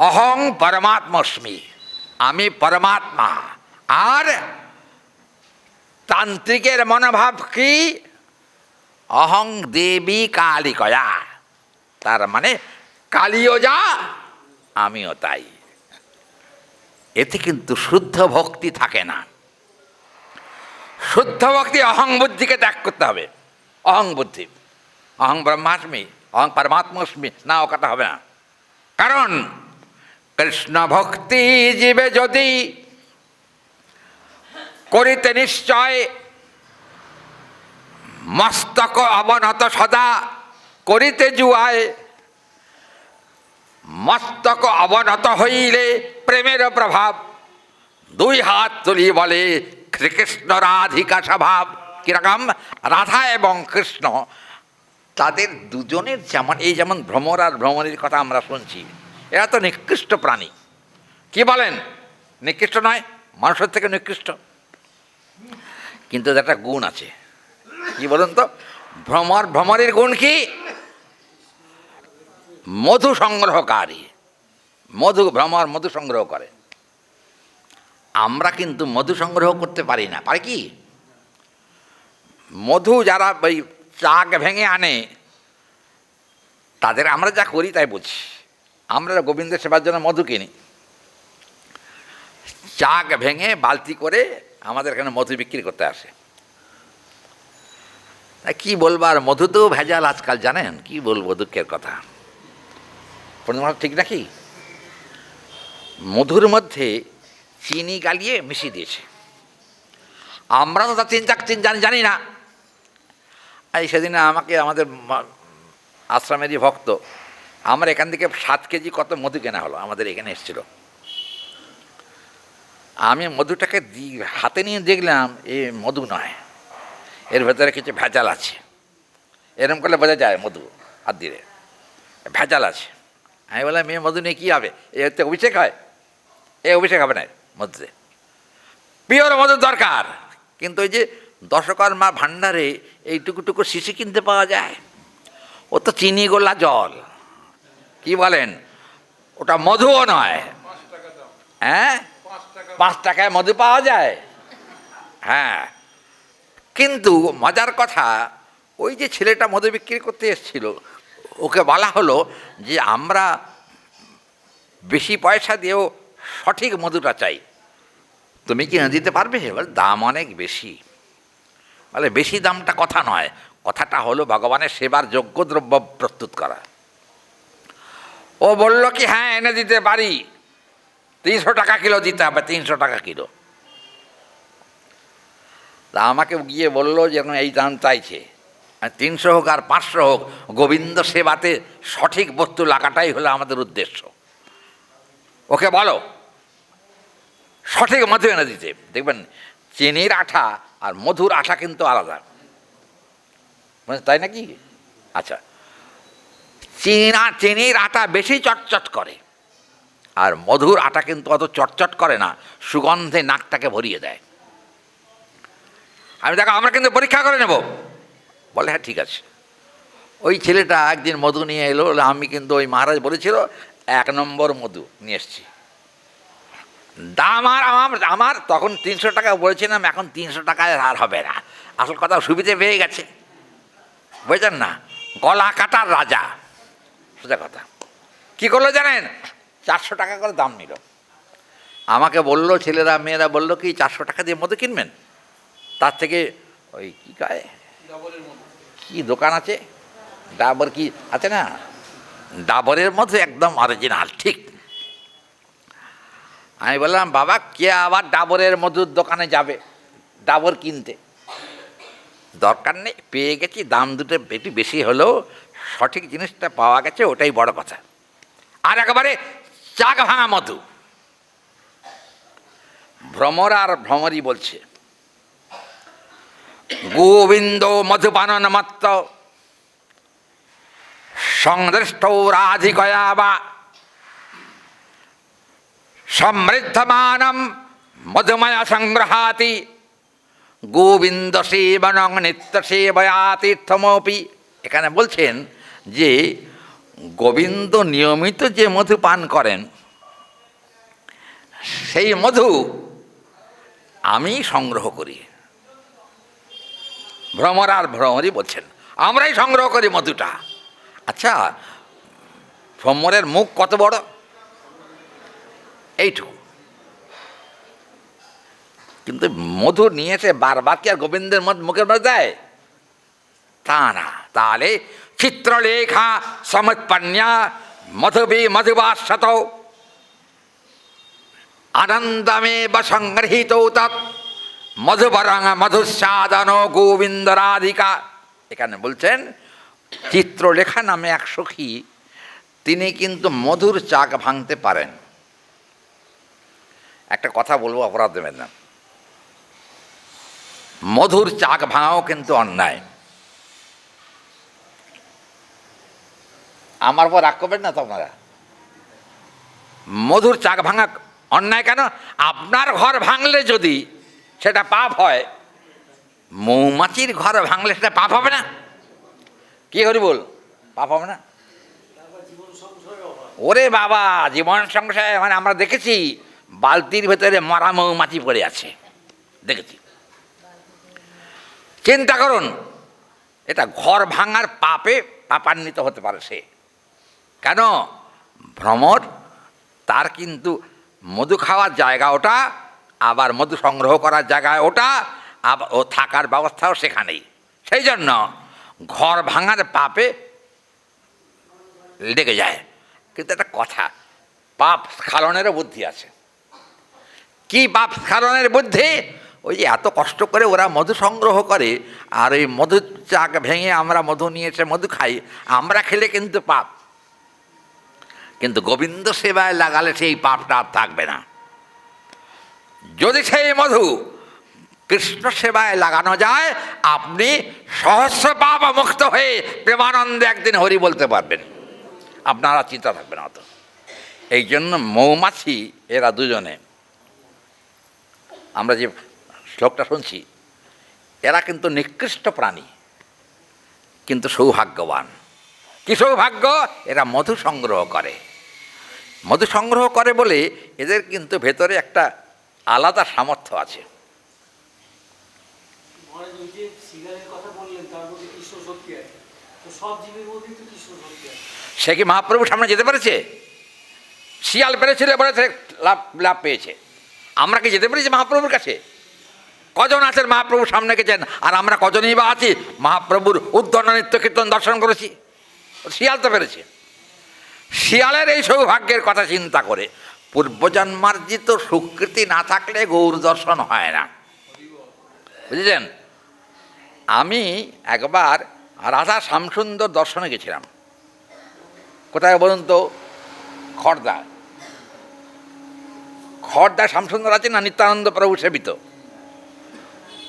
অহং পরমাত্মস্মি, আমি পরমাত্মা। আর তান্ত্রিকের মনোভাব কি? অহং দেবী কালিকয়া, তার মানে কালীও যা আমিও তাই। এতে কিন্তু শুদ্ধ ভক্তি থাকে না। শুদ্ধ ভক্তি অহং বুদ্ধিকে ত্যাগ করতে হবে। অহং বুদ্ধি, অহং ব্রহ্মাস্মি, অহং পরমাত্মাস্মি না, ও কথা হবে না। কারণ কৃষ্ণ ভক্তি জীবে যদি করিতে নিশ্চয়, মস্তক অবনত সদা করিতে জুয়ায়, মস্তক অবনত হইলে প্রেমের প্রভাব, দুই হাত তুলি বলে শ্রীকৃষ্ণ রাধিকা স্বভাব। কিরকম? রাধা এবং কৃষ্ণ তাদের দুজনের যেমন, এই যেমন ভ্রমর আর ভ্রমণীর কথা আমরা শুনছি, এরা তো নিকৃষ্ট প্রাণী। কি বলেন? নিকৃষ্ট নয়, মানুষের থেকে নিকৃষ্ট, কিন্তু একটা গুণ আছে। কি বলুন তো? ভ্রমরের গুণ কি? মধু সংগ্রহকারী। ভ্রমর মধু সংগ্রহ করে। আমরা কিন্তু মধু সংগ্রহ করতে পারি না। পারি কি? মধু যারা ওই চাক ভেঙে আনে, তাদের আমরা যা করি তাই বুঝি। আমরা গোবিন্দের সেবার জন্য মধু কিনি, চাক ভেঙে বালতি করে আমাদের এখানে মধু বিক্রি করতে আসে। কি বলবার, মধু তো ভেজাল আজকাল, জানেন? কি বলবো, দুঃখের কথা। ঠিক নাকি? মধুর মধ্যে চিনি গালিয়ে মিশিয়ে দিয়েছে। আমরা তো তা চিন জানি না। এই সেদিন আমাকে আমাদের আশ্রমেরই ভক্ত, আমার এখান থেকে 7 কেজি কত মধু কেনা হলো, আমাদের এখানে এসেছিল। আমি মধুটাকে হাতে নিয়ে দেখলাম, এ মধু নয়, এর ভেতরে কিছু ভেজাল আছে। এরম করলে বোঝা যায় মধু হাত দিলে ভেজাল আছে। আমি বললাম, মেয়ে মধু নিয়ে কী হবে? এতে অভিষেক হয়? এ অভিষেক হবে না মধুতে, পিওর মধুর দরকার। কিন্তু ওই যে দশকর্মা ভাণ্ডারে এইটুকু শিশি কিনতে পাওয়া যায়, ও তো চিনি গোলা জল। কি বলেন? ওটা মধুও নয়। হ্যাঁ, 5 টাকায় মধু পাওয়া যায়। হ্যাঁ, কিন্তু মজার কথা, ওই যে ছেলেটা মধু বিক্রি করতে এসেছিল, ওকে বলা হলো যে আমরা বেশি পয়সা দিয়েও সঠিক মধুটা চাই, তুমি কি না দিতে পারবে? বলে দাম অনেক বেশি। বলে বেশি দামটা কথা নয়, কথাটা হলো ভগবানের সেবার যোগ্য দ্রব্য প্রস্তুত করা। ও বলল কি, হ্যাঁ এনে দিতে পারি, 300 টাকা কিলো দিতে হবে, 300 টাকা কিলো। তা আমাকে গিয়ে বললো যে এখন এই দাম চাইছে, 300 হোক আর 500 হোক, গোবিন্দ সেবাতে সঠিক বস্তু লাগাটাই হলো আমাদের উদ্দেশ্য। ওকে বলো সঠিক মধু এনে দিতে। দেখবেন চিনির আঠা আর মধুর আঠা কিন্তু আলাদা, তাই নাকি? আচ্ছা, চিনির আটা বেশি চটচট করে, আর মধুর আটা কিন্তু অত চটচট করে না, সুগন্ধে নাকটাকে ভরিয়ে দেয়। আমি দেখো আমরা কিন্তু পরীক্ষা করে নেব। বলে হ্যাঁ ঠিক আছে। ওই ছেলেটা একদিন মধু নিয়ে এলো, আমি কিন্তু ওই মহারাজ বলেছিল 1 নম্বর মধু নিয়ে এসছি। দাম আর আমার তখন 300 টাকা বলেছিলাম, এখন 300 টাকায় আর হবে না। আসল কথা সুবিধে পেয়ে গেছে, বুঝলেন না? গলা কাটার রাজা, সোজা কথা। কী করলো জানেন? 400 টাকা করে দাম নিল। আমাকে বললো, ছেলেরা মেয়েরা বললো কি 400 টাকা দিয়ে মধু কিনবেন, তার থেকে ওই কী কয় কী দোকান আছে ডাবর কি আছে না, ডাবরের মধ্যে একদম অরিজিনাল ঠিক। আমি বললাম বাবা কে আবার ডাবরের মধুর দোকানে যাবে ডাবর কিনতে, দরকার নেই, পেয়ে গেছি, দাম দুটো একটু বেশি হলেও সঠিক জিনিসটা পাওয়া গেছে, ওটাই বড় কথা। আর একেবারে চাক ভাঙা মধু। ভ্রমর আর ভ্রমরই বলছে, গোবিন্দ মধুপানন মত্ত সংদৃষ্ট রাধিকয়া বা সমৃদ্ধমানম মধুময় সংগ্রহাতি গোবিন্দ সেবনং নিত্য সেবয়া তীর্থমপি। এখানে বলছেন যে গোবিন্দ নিয়মিত যে মধু পান করেন, সেই মধু আমি সংগ্রহ করি। ভ্রমর আর ভ্রমরই বলছেন আমরাই সংগ্রহ করি মধুটা। আচ্ছা, ভ্রমরের মুখ কত বড়? এইটুকু, কিন্তু মধু নিয়েছে বারবার কি আর গোবিন্দের মুখের মধ্যে দেয়? তা না। তাহলে চিত্রলেখা সমৎপন্যা মধুবি মধুবাসত আনন্দমে বা সংগৃহীত তৎ মধুবরং মধুস্বাদন গোবিন্দ রাধিকা। এখানে বলছেন চিত্রলেখা নামে এক সখী, তিনি কিন্তু মধুর চাক ভাঙতে পারেন। একটা কথা বলবো, অপরাধ দেবেন না, মধুর চাক ভাঙাও কিন্তু অন্যায়। আমার পর রাগ করবেন না তো আপনারা। মধুর চাক ভাঙা অন্যায় কেন? আপনার ঘর ভাঙলে যদি সেটা পাপ হয়, মৌমাছির ঘর ভাঙলে সেটা পাপ হবে না? কি করি বল, পাপ হবে না? ওরে বাবা, জীবন সংসারে মানে আমরা দেখেছি বালতির ভেতরে মরা মৌমাছি পড়ে আছে, দেখেছি। চিন্তা করুন, এটা ঘর ভাঙার পাপে পাপান্বিত হতে পারে সে। কেন? ভ্রমর তার কিন্তু মধু খাওয়ার জায়গা ওটা, আবার মধু সংগ্রহ করার জায়গা ওটা, আবার ও থাকার ব্যবস্থাও সেখানেই। সেই জন্য ঘর ভাঙার পাপে লেগে যায়। কিন্তু একটা কথা, পাপ স্খলনেরও বুদ্ধি আছে। কি পাপ স্খলনের বুদ্ধি? ওই যে এত কষ্ট করে ওরা মধু সংগ্রহ করে, আর ওই মধু চাক ভেঙে আমরা মধু নিয়ে এসে মধু খাই, আমরা খেলে কিন্তু পাপ। কিন্তু গোবিন্দ সেবায় লাগালে সেই পাপটা আর থাকবে না। যদি সেই মধু কৃষ্ণ সেবায় লাগানো যায়, আপনি সহস্র পাপ মুক্ত হয়ে প্রেমানন্দে একদিন হরি বলতে পারবেন, আপনারা চিন্তা থাকবে না অত। এই জন্য মৌমাছি এরা দুজনে, আমরা যে শ্লোকটা শুনছি, এরা কিন্তু নিকৃষ্ট প্রাণী, কিন্তু সৌভাগ্যবান। কি সৌভাগ্য? এরা মধু সংগ্রহ করে। মধু সংগ্রহ করে বলে এদের কিন্তু ভেতরে একটা আলাদা সামর্থ্য আছে। সে কি মহাপ্রভুর সামনে যেতে পেরেছে? শিয়াল পেরেছিল, বলেছে লাভ লাভ পেয়েছে। আমরা কি যেতে পেরেছি মহাপ্রভুর কাছে? কজন আছেন মহাপ্রভুর সামনে গেছেন? আর আমরা কজনই বা আছি মহাপ্রভুর উদ্ধরণ নিত্য কীর্তন দর্শন করেছি? শিয়াল তো পেরেছে। শিয়ালের এই সৌভাগ্যের কথা চিন্তা করে পূর্বজন্মার্জিত সুকৃতি না থাকলে গৌর দর্শন হয় না, বুঝেছেন? আমি একবার রাধা শ্যামসুন্দর দর্শনে গেছিলাম। কোথায় বলুন তো? খড়দা। খড়দায় শ্যামসুন্দর আছে না নিত্যানন্দ প্রভু সেবিত।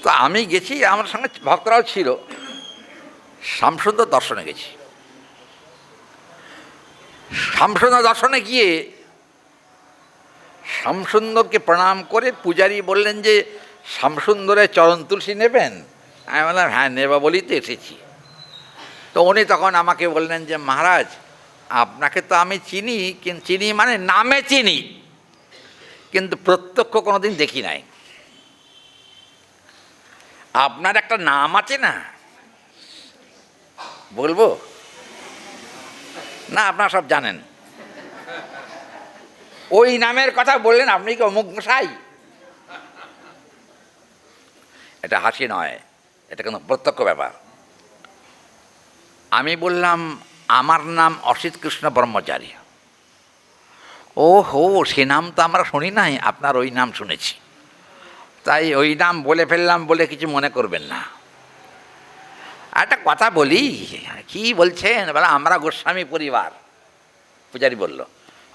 তো আমি গেছি, আমার সঙ্গে ভক্তরাও ছিল, শ্যামসুন্দর দর্শনে গেছি। শ্যামসুন্দর দর্শনে গিয়ে শ্যামসুন্দরকে প্রণাম করে পূজারী বললেন যে শ্যামসুন্দরের চরণ তুলসী নেবেন। আমি বললাম হ্যাঁ নেব বলেই তো এসেছি। তো উনি তখন আমাকে বললেন যে মহারাজ আপনাকে তো আমি চিনি, কিন্তু চিনি মানে নামে চিনি, কিন্তু প্রত্যক্ষ কোনোদিন দেখি নাই। আপনার একটা নাম আছে না, বলবো না? আপনারা সব জানেন। ওই নামের কথা বললেন, আপনি কি অমুক মশাই? এটা হাসি নয়, এটা কিন্তু প্রত্যক্ষ ব্যাপার। আমি বললাম আমার নাম অসিত কৃষ্ণ ব্রহ্মচারী। ও হো, সে নাম তো আমরা শুনি নাই, আপনার ওই নাম শুনেছি, তাই ওই নাম বলে ফেললাম বলে কিছু মনে করবেন না। একটা কথা বলি। কি বলছেন? বলে আমরা গোস্বামী পরিবার। পূজারী বলল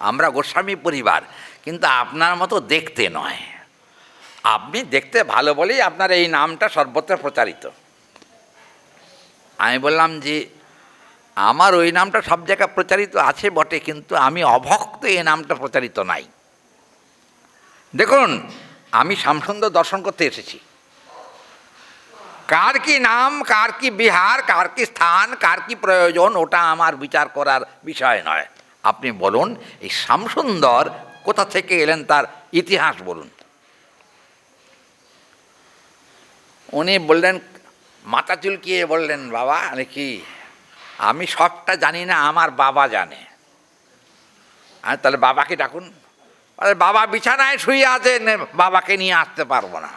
আমরা গোস্বামী পরিবার, কিন্তু আপনার মতো দেখতে নয়। আপনি দেখতে ভালো বলেই আপনার এই নামটা সর্বত্র প্রচারিত। আমি বললাম যে আমার ওই নামটা সব জায়গায় প্রচারিত আছে বটে, কিন্তু আমি অভক্ত, এই নামটা প্রচারিত নাই। দেখুন, আমি শ্যামসুন্দর দর্শন করতে এসেছি। কার কি নাম, কার কি বিহার, কার কি স্থান, কার কি প্রয়োজন, ওটা আমার বিচার করার বিষয় নয়। আপনি বলুন এই শ্যামসুন্দর কোথা থেকে এলেন, তার ইতিহাস বলুন। উনি বললেন, মাথা চুলকিয়ে বললেন, বাবা নাকি আমি সবটা জানি না, আমার বাবা জানে। আর তাহলে বাবাকে ডাকুন। বাবা বিছানায় শুয়ে আছেন, বাবাকে নিয়ে আসতে পারবো না।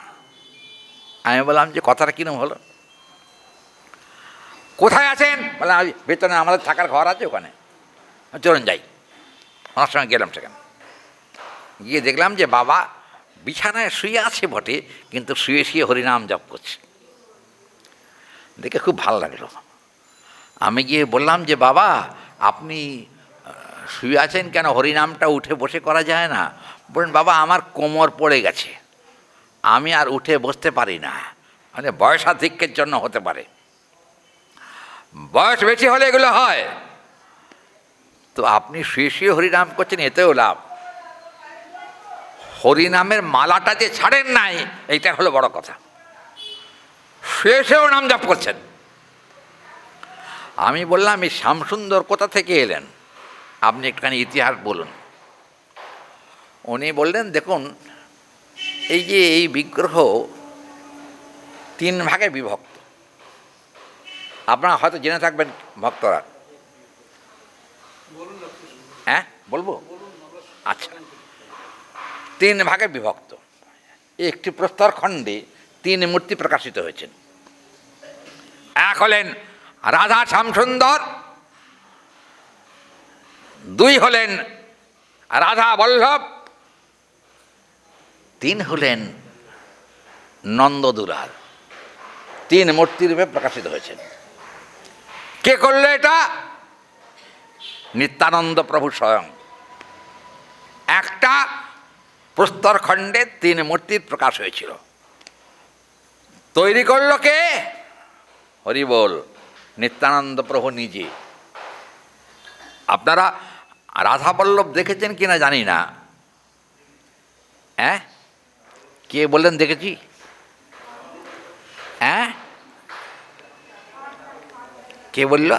আমি বললাম যে কথাটা কিরম হলো? কোথায় আছেন? বলে ভেতরে আমাদের থাকার ঘর আছে, ওখানে চলুন যাই। ওনার সঙ্গে গেলাম সেখানে। গিয়ে দেখলাম যে বাবা বিছানায় শুয়ে আছে বটে, কিন্তু শুয়ে শুয়ে হরিনাম জপ করছে। দেখে খুব ভালো লাগলো। আমি গিয়ে বললাম যে বাবা আপনি শুয়ে আছেন কেন, হরিনামটা উঠে বসে করা যায় না? বলেন বাবা আমার কোমর পড়ে গেছে, আমি আর উঠে বসতে পারি না। মানে বয়সাধিক্যের জন্য হতে পারে, বয়স বেশি হলে এগুলো হয়। তো আপনি শুয়ে শুয়ে হরিনাম করছেন, এতেও লাভ। হরিনামের মালাটা যে ছাড়েন নাই, এইটা হলো বড় কথা। শুয়ে শুয়েও নাম জপ করছেন। আমি বললাম এই শ্যামসুন্দর কোথা থেকে এলেন, আপনি একটুখানি ইতিহাস বলুন। উনি বললেন দেখুন, এই যে এই বিগ্রহ 3 ভাগে বিভক্ত। আপনারা হয়তো জেনে থাকবেন ভক্তরা। হ্যাঁ বলবো? আচ্ছা, 3 ভাগে বিভক্ত। একটি প্রস্তর খণ্ডে 3 মূর্তি প্রকাশিত হয়েছেন। এক হলেন রাধা শ্যামসুন্দর, 2 হলেন রাধা বল্লভ, 3 হলেন নন্দদুলাল। 3 মূর্তি রূপে প্রকাশিত হয়েছেন। কে করলো এটা? নিত্যানন্দ প্রভু স্বয়ং। একটা প্রস্তর খণ্ডে 3 মূর্তির প্রকাশ হয়েছিল। তৈরি করলো কে? হরি বল, নিত্যানন্দ প্রভু নিজে। আপনারা রাধা বল্লভ দেখেছেন কিনা জানি না। হ্যাঁ, কে বললেন দেখেছি? হ্যাঁ, কে বলল?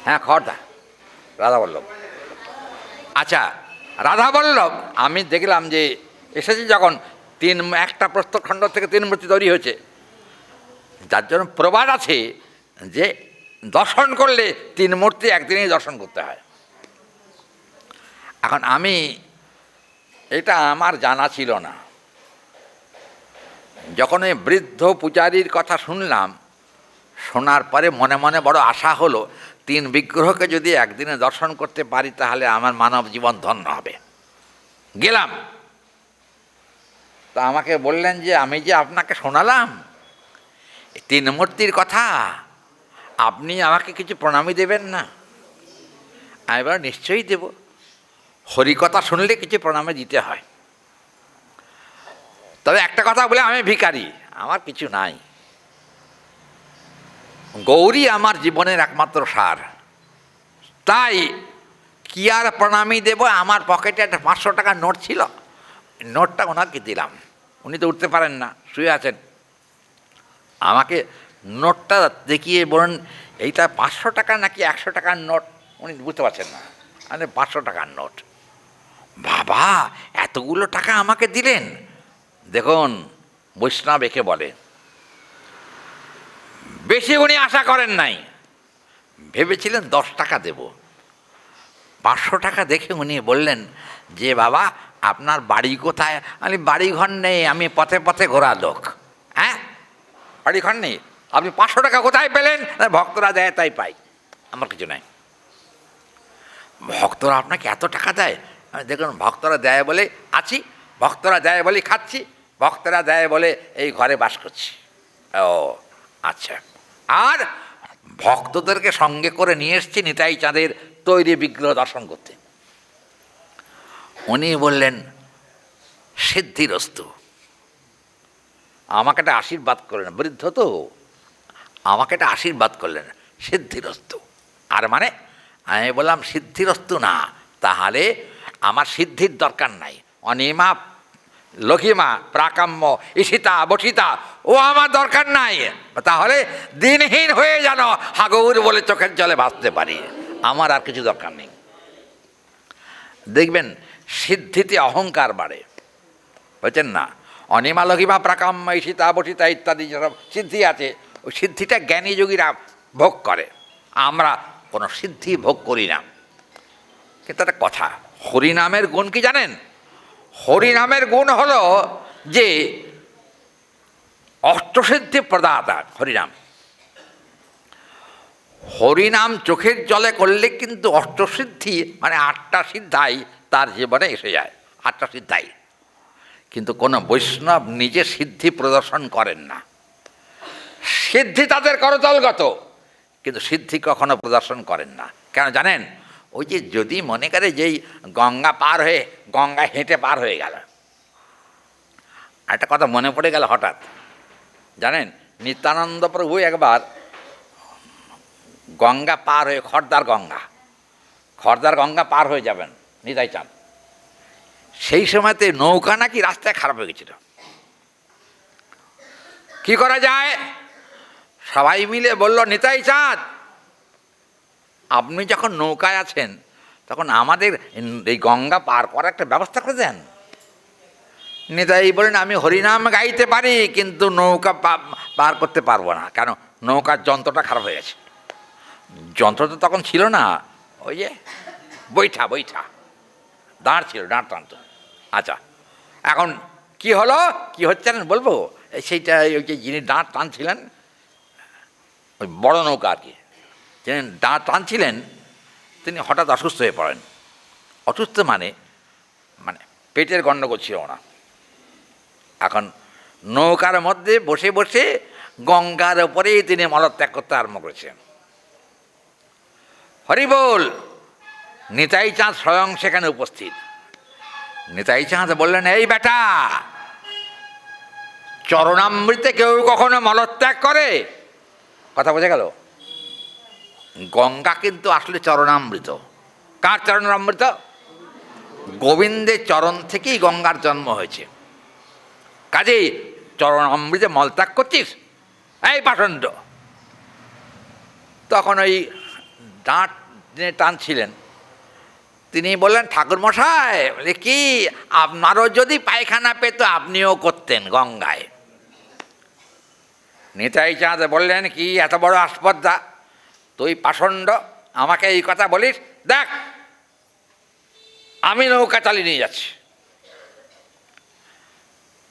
হ্যাঁ, খড়দা রাধা বল্লভ। আচ্ছা, রাধা বল্লভ আমি দেখলাম যে এসেছি যখন একটা প্রস্তরখণ্ড থেকে 3 মূর্তি তৈরি হয়েছে, যার জন্য প্রবাদ আছে যে দর্শন করলে 3 মূর্তি একদিনেই দর্শন করতে হয়। এখন আমি এটা আমার জানা ছিল না। যখন ওই বৃদ্ধ পূজারীর কথা শুনলাম, শোনার পরে মনে মনে বড় আশা হলো, 3 বিগ্রহকে যদি একদিনে দর্শন করতে পারি তাহলে আমার মানব জীবন ধন্য হবে। গেলাম, তা আমাকে বললেন যে আমি যে আপনাকে শোনালাম 3 মূর্তির কথা, আপনি আমাকে কিছু প্রণামী দেবেন না? আমি বললাম নিশ্চয়ই দেব। হরিকথা শুনলে কিছু প্রণামে দিতে হয়। তবে একটা কথা বলে, আমি ভিখারি, আমার কিছু নাই, গৌরী আমার জীবনের একমাত্র সার, তাই কি আর প্রণামী দেব। আমার পকেটে একটা 500 টাকার নোট ছিল, নোটটা ওনাকে দিলাম। উনি তো উঠতে পারেন না, শুয়ে আছেন। আমাকে নোটটা দেখিয়ে বলেন, এইটা 500 টাকা নাকি 100 টাকার নোট। উনি বুঝতে পারছেন না, মানে 500 টাকার নোট। বাবা, এতগুলো টাকা আমাকে দিলেন। দেখুন, বৈষ্ণব একে বলে। বেশি উনি আশা করেন নাই, ভেবেছিলেন 10 টাকা দেব। 500 টাকা দেখে উনি বললেন যে, বাবা আপনার বাড়ি কোথায়? আমি বাড়ি ঘর নেই, আমি পথে পথে ঘোরা লোক। হ্যাঁ, বাড়ি ঘর নেই, আপনি 500 টাকা কোথায় পেলেন? ভক্তরা দেয় তাই পাই, আমার কিছু নাই। ভক্তরা আপনাকে এত টাকা দেয়? দেখুন, ভক্তরা দেয় বলে আছি, ভক্তরা দেয় বলে খাচ্ছি, ভক্তরা দেয় বলে এই ঘরে বাস করছি। ও আচ্ছা। আর ভক্তদেরকে সঙ্গে করে নিয়ে এসছি নিতাই চাঁদের তৈরি বিগ্রহ দর্শন করতে। উনি বললেন, সিদ্ধিরস্তু। আমাকে একটা আশীর্বাদ করলেন, বৃদ্ধ তো, আমাকে একটা আশীর্বাদ করলেন, সিদ্ধিরস্তু। আর মানে আমি বললাম, সিদ্ধিরস্তু না, তাহলে আমার সিদ্ধির দরকার নাই। অনিমা, লঘিমা, প্রাকাম্য, ঈশিতা, বসিতা, ও আমার দরকার নাই। তাহলে দিনহীন হয়ে যেন হাগৌর বলে চোখের জলে ভাসতে পারি, আমার আর কিছু দরকার নেই। দেখবেন সিদ্ধিতে অহংকার বাড়ে, বুঝছেন না? অনিমা, লঘিমা, প্রাকাম্য, ঈশিতা, বসিতা ইত্যাদি যেসব সিদ্ধি আছে, ওই সিদ্ধিটা জ্ঞানী যোগীরা ভোগ করে, আমরা কোনো সিদ্ধি ভোগ করি না। কিন্তু একটা কথা, হরিনামের গুণ কি জানেন? হরিনামের গুণ হলো যে অষ্টসিদ্ধি প্রদাতা হরিনাম। হরিনাম চোখের জলে করলে কিন্তু অষ্টসিদ্ধি, মানে 8টা সিদ্ধাই তার জীবনে এসে যায়, 8টা সিদ্ধাই। কিন্তু কোনো বৈষ্ণব নিজে সিদ্ধি প্রদর্শন করেন না। সিদ্ধি তাদের করতলগত, কিন্তু সিদ্ধি কখনো প্রদর্শন করেন না। কেন জানেন? ওই যে যদি মনে করে যেই গঙ্গা পার হয়ে, গঙ্গা হেঁটে পার হয়ে গেল। একটা কথা মনে পড়ে গেল হঠাৎ, জানেন, নিত্যানন্দ প্রভু একবার গঙ্গা পার হয়ে, খড়দার গঙ্গা পার হয়ে যাবেন নিতাই চাঁদ। সেই সময়তে নৌকা নাকি রাস্তায় খারাপ হয়ে গেছিল। কি করা যায়? সবাই মিলে বলল, নিতাই চাঁদ, আপনি যখন নৌকায় আছেন তখন আমাদের এই গঙ্গা পার করার একটা ব্যবস্থা করে দেন। নিতাই বলেন, আমি হরিনাম গাইতে পারি, কিন্তু নৌকা পার করতে পারবো না। কেন? নৌকার যন্ত্রটা খারাপ হয়ে গেছে। যন্ত্র তো তখন ছিল না, ওই যে বৈঠা দাঁড় ছিল, দাঁড় টানতো। আচ্ছা, এখন কি হলো, কি হচ্ছে না বলবো। সেইটা ওই যে যিনি দাঁড় টানছিলেন, ওই বড় নৌকা আর কি, যিনি দাঁড় টানছিলেন, তিনি হঠাৎ অসুস্থ হয়ে পড়েন। অসুস্থ মানে পেটের গণ্ডগোল ছিল না। এখন নৌকার মধ্যে বসে বসে গঙ্গার ওপরেই তিনি মলত্যাগ করতে আরম্ভ করেছেন। হরিবোল! নিতাই চাঁদ স্বয়ং সেখানে উপস্থিত। নিতাই চাঁদ বললেন, এই বেটা, চরণামৃতে কেউ কখনো মলত্যাগ করে? কথা বোঝা গেল? গঙ্গা কিন্তু আসলে চরণামৃত। কার চরণামৃত? গোবিন্দের চরণ থেকেই গঙ্গার জন্ম হয়েছে। কাজেই চরণামৃতে মলত্যাগ করছিস, এই পাষণ্ড। তখন ওই দাঁত টানছিলেন, তিনি বললেন, ঠাকুরমশাই, বলে কি, আপনারও যদি পায়খানা পেত আপনিও করতেন গঙ্গায়। নিতাই চাঁদ বললেন, কি এত বড় আস্পর্ধা, তুই পাষণ্ড, আমাকে এই কথা বলিস? দেখ, আমি নৌকা চালিয়ে নিয়ে যাচ্ছি।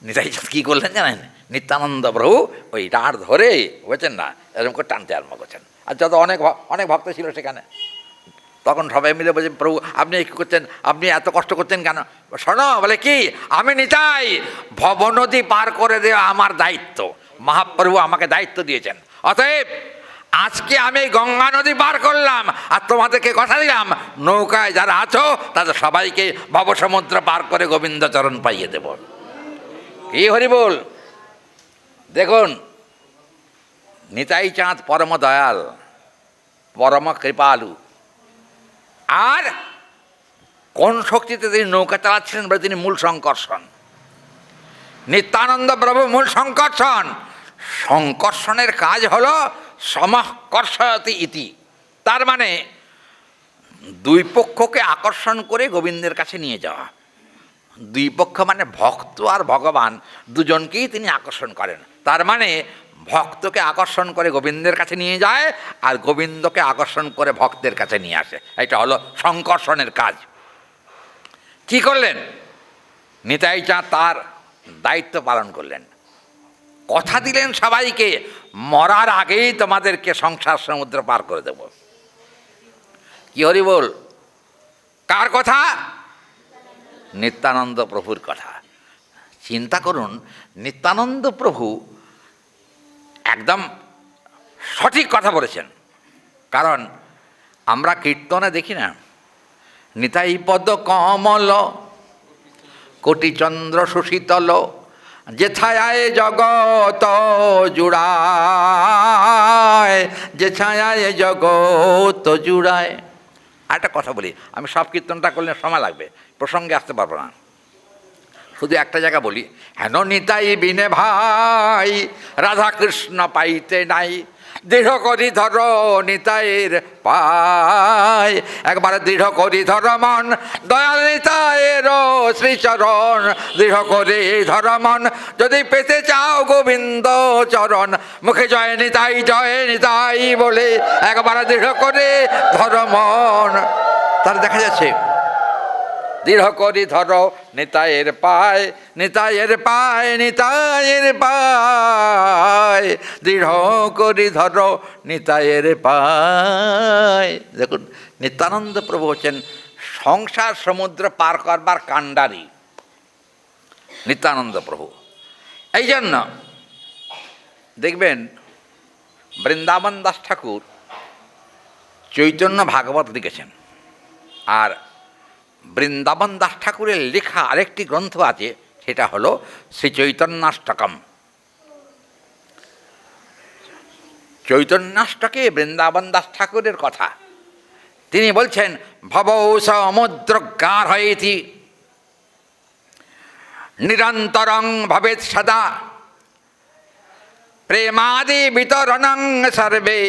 নিতাই চাঁদ কী করলেন জানেন? নিত্যানন্দ প্রভু ওই দাঁড় ধরে, বুঝছেন না, এরকম করে টানতে আরম্ভ করছেন। আর যত অনেক ভক্ত ছিল সেখানে, তখন সবাই মিলে বলছে, প্রভু আপনি কী করছেন, আপনি এত কষ্ট করছেন কেন? শোনো, বলে কি, আমি নিতাই, ভবনদী পার করে দেওয়া আমার দায়িত্ব, মহাপ্রভু আমাকে দায়িত্ব দিয়েছেন। অতএব আজকে আমি গঙ্গা নদী পার করলাম, আর তোমাদেরকে কথা দিলাম নৌকায় যারা আছো তাদের সবাইকে ভবসমুদ্র পার করে গোবিন্দচরণ পাইয়ে দেব। কি হরি বল। দেখুন, নিতাই চাঁদ পরম দয়াল, পরম কৃপালু। আর কোন শক্তিতে তিনি নৌকা চালাচ্ছিলেন বলে তিনি মূল সংকর্ষণ। নিত্যানন্দ প্রভু মূল সংকর্ষণ। সংকর্ষণের কাজ হলো সমকর্ষয়তি ইতি, তার মানে দুই পক্ষকে আকর্ষণ করে গোবিন্দের কাছে নিয়ে যাওয়া। দুই পক্ষ মানে ভক্ত আর ভগবান, দুজনকেই তিনি আকর্ষণ করেন। তার মানে ভক্তকে আকর্ষণ করে গোবিন্দের কাছে নিয়ে যায়, আর গোবিন্দকে আকর্ষণ করে ভক্তের কাছে নিয়ে আসে। এটা হলো সংকর্ষণের কাজ। কি করলেন? নিতাই চাঁদ তার দায়িত্ব পালন করলেন। কথা দিলেন সবাইকে, মরার আগেই তোমাদেরকে সংসার সমুদ্র পার করে দেব। কি হরি বল। কার কথা? নিত্যানন্দ প্রভুর কথা। চিন্তা করুন, নিত্যানন্দ প্রভু একদম সঠিক কথা বলেছেন। কারণ আমরা কীর্তনে দেখি না, নিতাই পদ কমল কোটি চন্দ্র সুশীতল, যে ছায়ায় জগৎ জুড়ায়, যে ছায়ায় জগৎ জুড়ায়। আর একটা কথা বলি, আমি সব কীর্তনটা করলে সময় লাগবে, প্রসঙ্গে আসতে পারবো না। শুধু একটা জায়গা বলি, হেন নিতাই বিনে ভাই রাধা কৃষ্ণ পাইতে নাই, দৃঢ় করি ধর নিতাইয়ের পায়। একবার দৃঢ় করি ধর মন দয়াল নিতাইয়ের শ্রীচরণ, দৃঢ় করে ধর মন যদি পেতে চাও গোবিন্দ চরণ। মুখে জয় নিতাই বলে একবার দৃঢ় করে ধর মন। তার দেখা যাচ্ছে দৃঢ় করি ধর নিতাইয়ের পায়, নিতাইয়ের পায়, নিতাইয়ের পায়, দৃঢ় করি ধর নিতাইয়ের পায়। দেখুন, নিত্যানন্দ প্রভু হচ্ছেন সংসার সমুদ্র পার করবার কাণ্ডারি, নিত্যানন্দ প্রভু। এই জন্য দেখবেন বৃন্দাবন দাস ঠাকুর চৈতন্য ভাগবত লিখেছেন, আর বৃন্দাবন দাস ঠাকুরের লেখা আরেকটি গ্রন্থ আছে, সেটা হলো শ্রী চৈতন্যাষ্টকম। চৈতন্যাষ্টকে বৃন্দাবন দাস ঠাকুরের কথা। তিনি বলছেন, ভব সমুদ্র গার হয়েছি নিরন্তরং ভবেৎ সদা, প্রেমাদি বিতরণং সর্বে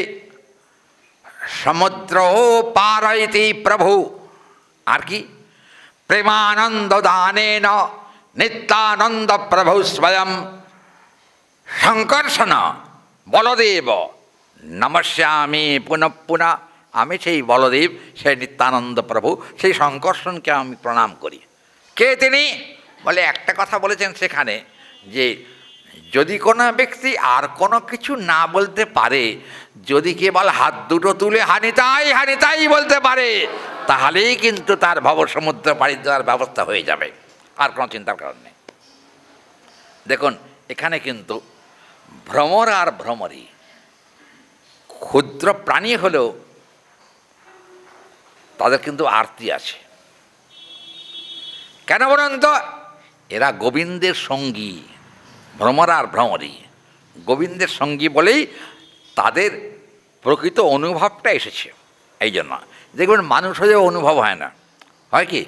সমুদ্র পারয়তি প্রভু। আর কি? প্রেমানন্দ দানেন নিত্যানন্দ প্রভু স্বয়ং সংকর্ষণ বলদেব নমস্যামি পুনঃ পুনঃ। আমি সেই বলদেব, সেই নিত্যানন্দ প্রভু, সেই সংকর্ষণকে আমি প্রণাম করি। কে তিনি? বলে একটা কথা বলেছেন সেখানে, যে যদি কোনো ব্যক্তি আর কোনো কিছু না বলতে পারে, যদি কেবল হাত দুটো তুলে হানিতাই হানিতাই বলতে পারে, তাহলেই কিন্তু তার ভবসমুদ্র পাড়ি দেওয়ার ব্যবস্থা হয়ে যাবে, আর কোনো চিন্তার কারণ নেই। দেখুন, এখানে কিন্তু ভ্রমর আর ভ্রমরী ক্ষুদ্র প্রাণী হলেও তাদের কিন্তু আরতি আছে। কেন বলুন তো? এরা গোবিন্দের সঙ্গী। ভ্রমর আর ভ্রমরী গোবিন্দের সঙ্গী বলেই তাদের প্রকৃত অনুভবটা এসেছে। এই জন্য দেখবেন মানুষ হয়েও অনুভব হয় না, হয় কি?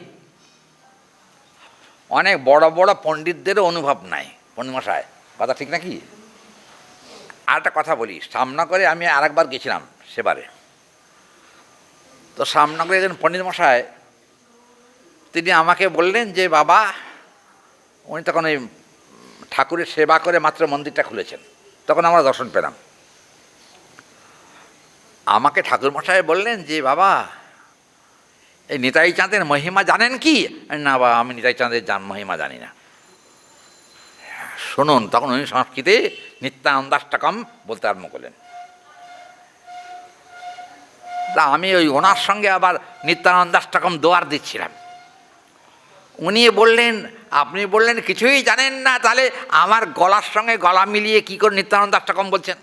অনেক বড় বড় পণ্ডিতদেরও অনুভব নাই। পণ্ডিতমশাই, কথা ঠিক নাকি? আর একটা কথা বলি, সামনগরে আমি আরেকবার গেছিলাম সেবারে। তো সামনগরে একজন পণ্ডিতমশাই, তিনি আমাকে বললেন যে বাবা, উনি তখন ওই ঠাকুরের সেবা করে মাত্র মন্দিরটা খুলেছেন, তখন আমরা দর্শন পেলাম। আমাকে ঠাকুরমশাই বললেন যে বাবা, এই নিতাই চাঁদের মহিমা জানেন কি? না বাবা, আমি নিতাই চাঁদের মহিমা জানি না। শুনুন, তখন উনি সংস্কৃতে নিত্যানন্দাষ্টকম বলতে আরম্ভ করলেন। তা আমি ওই ওনার সঙ্গে আবার নিত্যানন্দাষ্টকম দোয়ার দিচ্ছিলাম। উনি বললেন, আপনি বললেন কিছুই জানেন না, তাহলে আমার গলার সঙ্গে গলা মিলিয়ে কী করে নিত্যানন্দাষ্টকম বলছেন?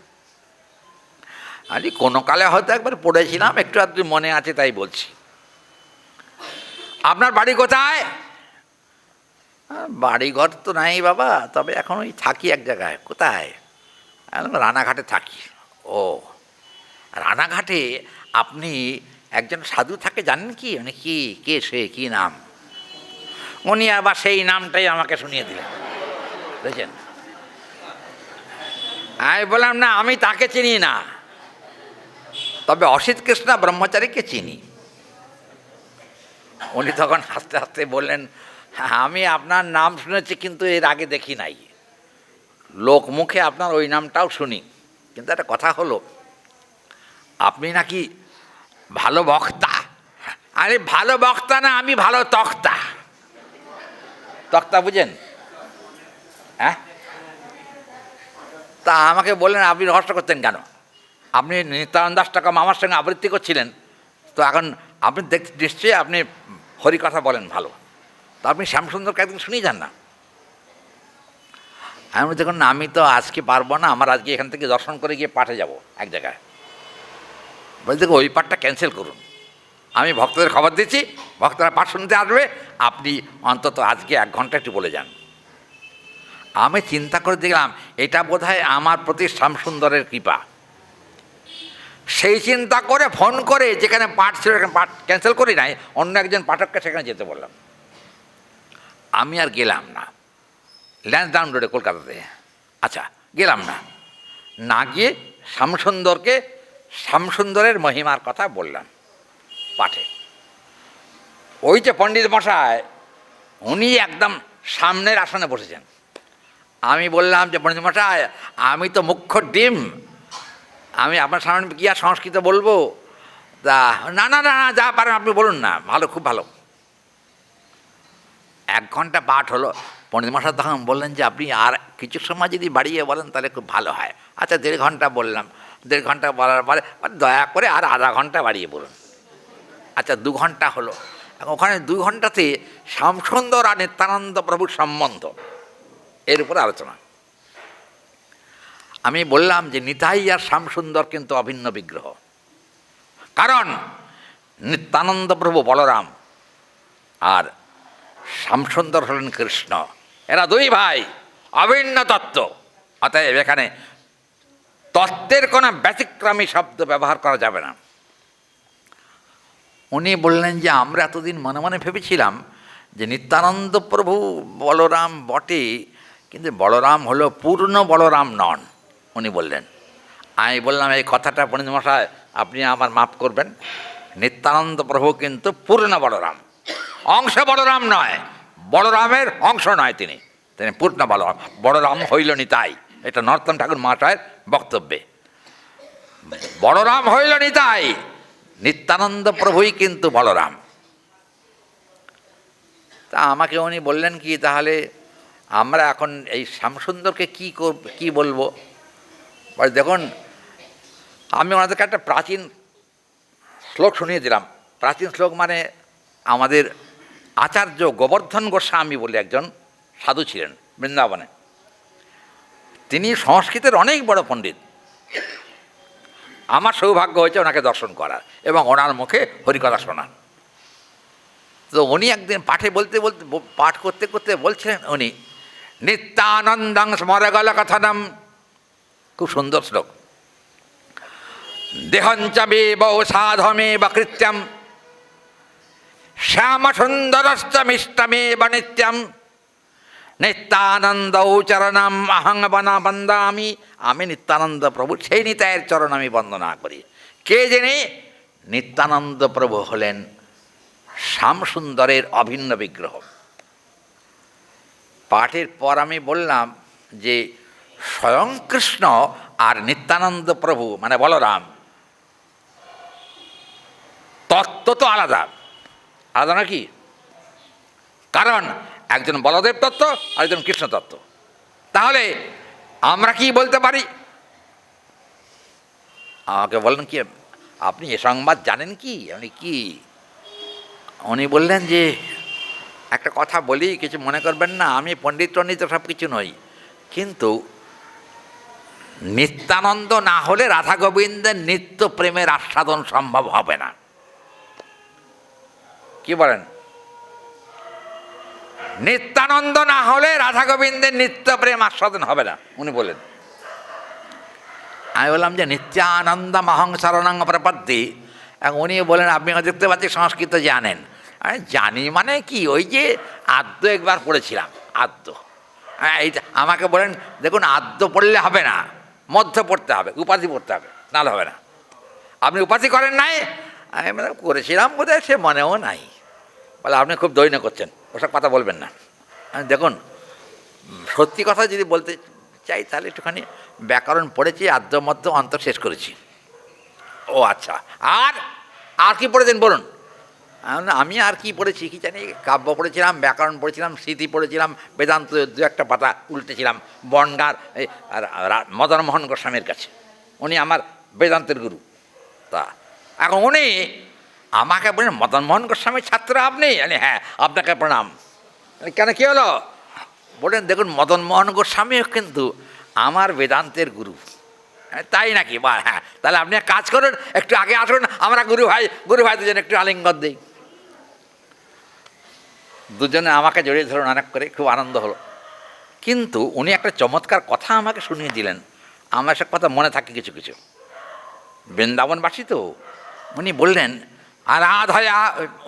আমি কোনো কালে হয়তো একবার পড়েছিলাম, একটু আধটু মনে আছে তাই বলছি। আপনার বাড়ি কোথায়? বাড়িঘর তো নাই বাবা, তবে এখন ওই থাকি এক জায়গায়। কোথায়? রানাঘাটে থাকি। ও, রানাঘাটে আপনি একজন সাধু থাকে জানেন কি? মানে কি, কে সে, কী নাম? উনি আবার সেই নামটাই আমাকে শুনিয়ে দিলেন, বুঝেছেন? আমি বললাম না, আমি তাকে চিনি না, তবে অসিত কৃষ্ণ ব্রহ্মচারীকে চিনি। উনি তখন হাসতে হাসতে বললেন, আমি আপনার নাম শুনেছি কিন্তু এর আগে দেখি নাই, লোক মুখে আপনার ওই নামটাও শুনি, কিন্তু একটা কথা হলো আপনি নাকি ভালো বক্তা। আরে ভালো বক্তা না, আমি ভালো তক্তা। তক্তা বুঝেন? হ্যাঁ, তা আমাকে বললেন আপনি রহস্য করতেন কেন? আপনি নিত্যানন্দ দাস টাকা মামার সঙ্গে আবৃত্তি করছিলেন, তো এখন আপনি নিশ্চয়ই আপনি হরিকথা বলেন ভালো, তো আপনি শ্যামসুন্দরকে একদিন শুনিয়ে যান না। আমি বলি, দেখুন না, আমি তো আজকে পারবো না, আমার আজকে এখান থেকে দর্শন করে গিয়ে পাঠে যাব এক জায়গায়। বলছি, দেখুন ওই পাঠটা ক্যান্সেল করুন, আমি ভক্তদের খবর দিচ্ছি, ভক্তরা পাঠ শুনতে আসবে, আপনি অন্তত আজকে 1 ঘন্টা একটু বলে যান। আমি চিন্তা করে দেখলাম এটা বোধহয় আমার প্রতি শ্যামসুন্দরের কৃপা। সেই চিন্তা করে ফোন করে যেখানে পাঠ ছিল সেখানে পাঠ ক্যান্সেল করি নাই, অন্য একজন পাঠককে সেখানে যেতে বললাম। আমি আর গেলাম না, ল্যান্সডাউন রোডে কলকাতাতে। আচ্ছা, গেলাম না, না গিয়ে শ্যামসুন্দরকে, শ্যামসুন্দরের মহিমার কথা বললাম পাঠে। ওই যে পণ্ডিত মশাই, উনি একদম সামনের আসনে বসেছেন। আমি বললাম যে পণ্ডিত মশাই, আমি তো মুখ্য ডিম, আমি আপনার সামনে কি আর সংস্কৃত বলবো? তা না না না, যা পারেন আপনি বলুন না, ভালো, খুব ভালো। 1 ঘন্টা পাঠ হলো। পণ্ডিত মশাই তখন বললেন যে আপনি আর কিছু সময় যদি বাড়িয়ে বলেন তাহলে খুব ভালো হয়। আচ্ছা, 1.5 ঘন্টা বললাম। 1.5 ঘন্টা বলার পরে দয়া করে আর আধা ঘন্টা বাড়িয়ে বলুন। আচ্ছা, 2 ঘন্টা হলো। ওখানে 2 ঘন্টাতে শ্যামসুন্দর আর নিত্যানন্দ প্রভুর সম্বন্ধ, এর উপরে আলোচনা। আমি বললাম যে নিতাই আর শ্যামসুন্দর কিন্তু অভিন্ন বিগ্রহ, কারণ নিত্যানন্দ প্রভু বলরাম আর শ্যামসুন্দর হলেন কৃষ্ণ, এরা 2 ভাই, অভিন্ন তত্ত্ব। অতএব এখানে তত্ত্বের কোনো ব্যতিক্রমী শব্দ ব্যবহার করা যাবে না। উনি বললেন যে আমরা এতদিন মনে মনে ভেবেছিলাম যে নিত্যানন্দ প্রভু বলরাম বটে, কিন্তু বলরাম হলো পূর্ণ বলরাম নন। উনি বললেন, আমি বললাম এই কথাটা পণ্ডিত মশাই আপনি আমার মাফ করবেন, নিত্যানন্দ প্রভু কিন্তু পূর্ণ বলরাম, অংশ বলরাম নয়, বলরামের অংশ নয়, তিনি পূর্ণ বলরাম। বলরাম হইল নিতাই, এটা নরোত্তম ঠাকুর মহাশয়ের বক্তব্যে। বলরাম হইল নিতাই, নিত্যানন্দ প্রভুই কিন্তু বলরাম। তা আমাকে উনি বললেন কি, তাহলে আমরা এখন এই শ্যামসুন্দরকে কী বলবো? দেখুন, আমি ওনাদেরকে একটা প্রাচীন শ্লোক শুনিয়ে দিলাম। প্রাচীন শ্লোক মানে আমাদের আচার্য গোবর্ধন গোস্বামী বলে একজন সাধু ছিলেন বৃন্দাবনে। তিনি সংস্কৃতের অনেক বড় পণ্ডিত। আমার সৌভাগ্য হয়েছে ওনাকে দর্শন করার এবং ওনার মুখে হরিকথা শোনার। তো উনি একদিন পাঠ করতে করতে বলছিলেন, উনি নিত্যানন্দং স্মরগল কথনম, খুব সুন্দর শ্লোক। দেহঞ্চ বেবৌ সাধমেব কৃত্যম শ্যাম সুন্দরশ্চ মিষ্টমেব নিত্যম নিত্যানন্দৌ চরণম অহং বন্দামি। আমি নিত্যানন্দ প্রভু সেই নিতায়ের চরণ আমি বন্দনা করি। কে জেনে? নিত্যানন্দ প্রভু হলেন শ্যামসুন্দরের অভিন্ন বিগ্রহ। পাঠের পর আমি বললাম যে স্বয়ং কৃষ্ণ আর নিত্যানন্দ প্রভু মানে বলরাম তত্ত্ব তো আলাদা, আলাদা নাকি? কারণ একজন বলদেব তত্ত্ব আর একজন কৃষ্ণ তত্ত্ব। তাহলে আমরা কি বলতে পারি? আমাকে বললেন কি, আপনি এ সংবাদ জানেন কি? আপনি কি? উনি বললেন যে একটা কথা বলি, কিছু মনে করবেন না, আমি পণ্ডিত টণ্ডিত সব কিছু নই, কিন্তু নিত্যানন্দ না হলে রাধা গোবিন্দের নিত্য প্রেমের আস্বাদন সম্ভব হবে না। কি বলেন? নিত্যানন্দ না হলে রাধা গোবিন্দের নিত্য প্রেম আস্বাদন হবে না, উনি বলেন। আমি বললাম যে নিত্যানন্দ মহং শরণং প্রপদ্যে। এবং উনি বলেন আপনি দেখতে পাচ্ছি সংস্কৃত জানেন। আমি জানি মানে কি, ওই যে আদ্য একবার পড়েছিলাম, আদ্য। হ্যাঁ, এইটা আমাকে বলেন দেখুন আদ্য পড়লে হবে না, মধ্য পড়তে হবে, উপাধি পড়তে হবে, নাহলে হবে না। আপনি উপাধি করেন নাই? আমি মানে করেছিলাম বোধহয়, সে মনেও নাই। বলে আপনি খুব দৈন্য করছেন, ওসব কথা বলবেন না। দেখুন সত্যি কথা যদি বলতে চাই তাহলে একটুখানি ব্যাকরণ পড়েছি, আদ্য মধ্য অন্তর শেষ করেছি। ও আচ্ছা, আর আর কি পড়েছেন বলুন? আমি আর কি পড়েছি কি জানি, কাব্য পড়েছিলাম, ব্যাকরণ পড়েছিলাম, স্মৃতি পড়েছিলাম, বেদান্ত দু একটা পাতা উল্টেছিলাম বনগাঁর মদনমোহন গোস্বামীর কাছে। উনি আমার বেদান্তের গুরু। তা এখন উনি আমাকে বলেন মদনমোহন গোস্বামীর ছাত্র আপনি? হ্যাঁ, আপনাকে প্রণাম। কেন, কী হলো? বলেন দেখুন মদনমোহন গোস্বামীও কিন্তু আমার বেদান্তের গুরু। তাই নাকি? বা হ্যাঁ, তাহলে আপনি এক কাজ করুন, একটু আগে আসুন, আমরা গুরু ভাই দুজন একটু আলিঙ্গন দিই। দুজনে আমাকে জড়িয়ে ধরুন অনেক করে, খুব আনন্দ হলো। কিন্তু উনি একটা চমৎকার কথা আমাকে শুনিয়ে দিলেন, আমার সব কথা মনে থাকে কিছু কিছু। বৃন্দাবনবাসী তো, উনি বললেন রাধয়া,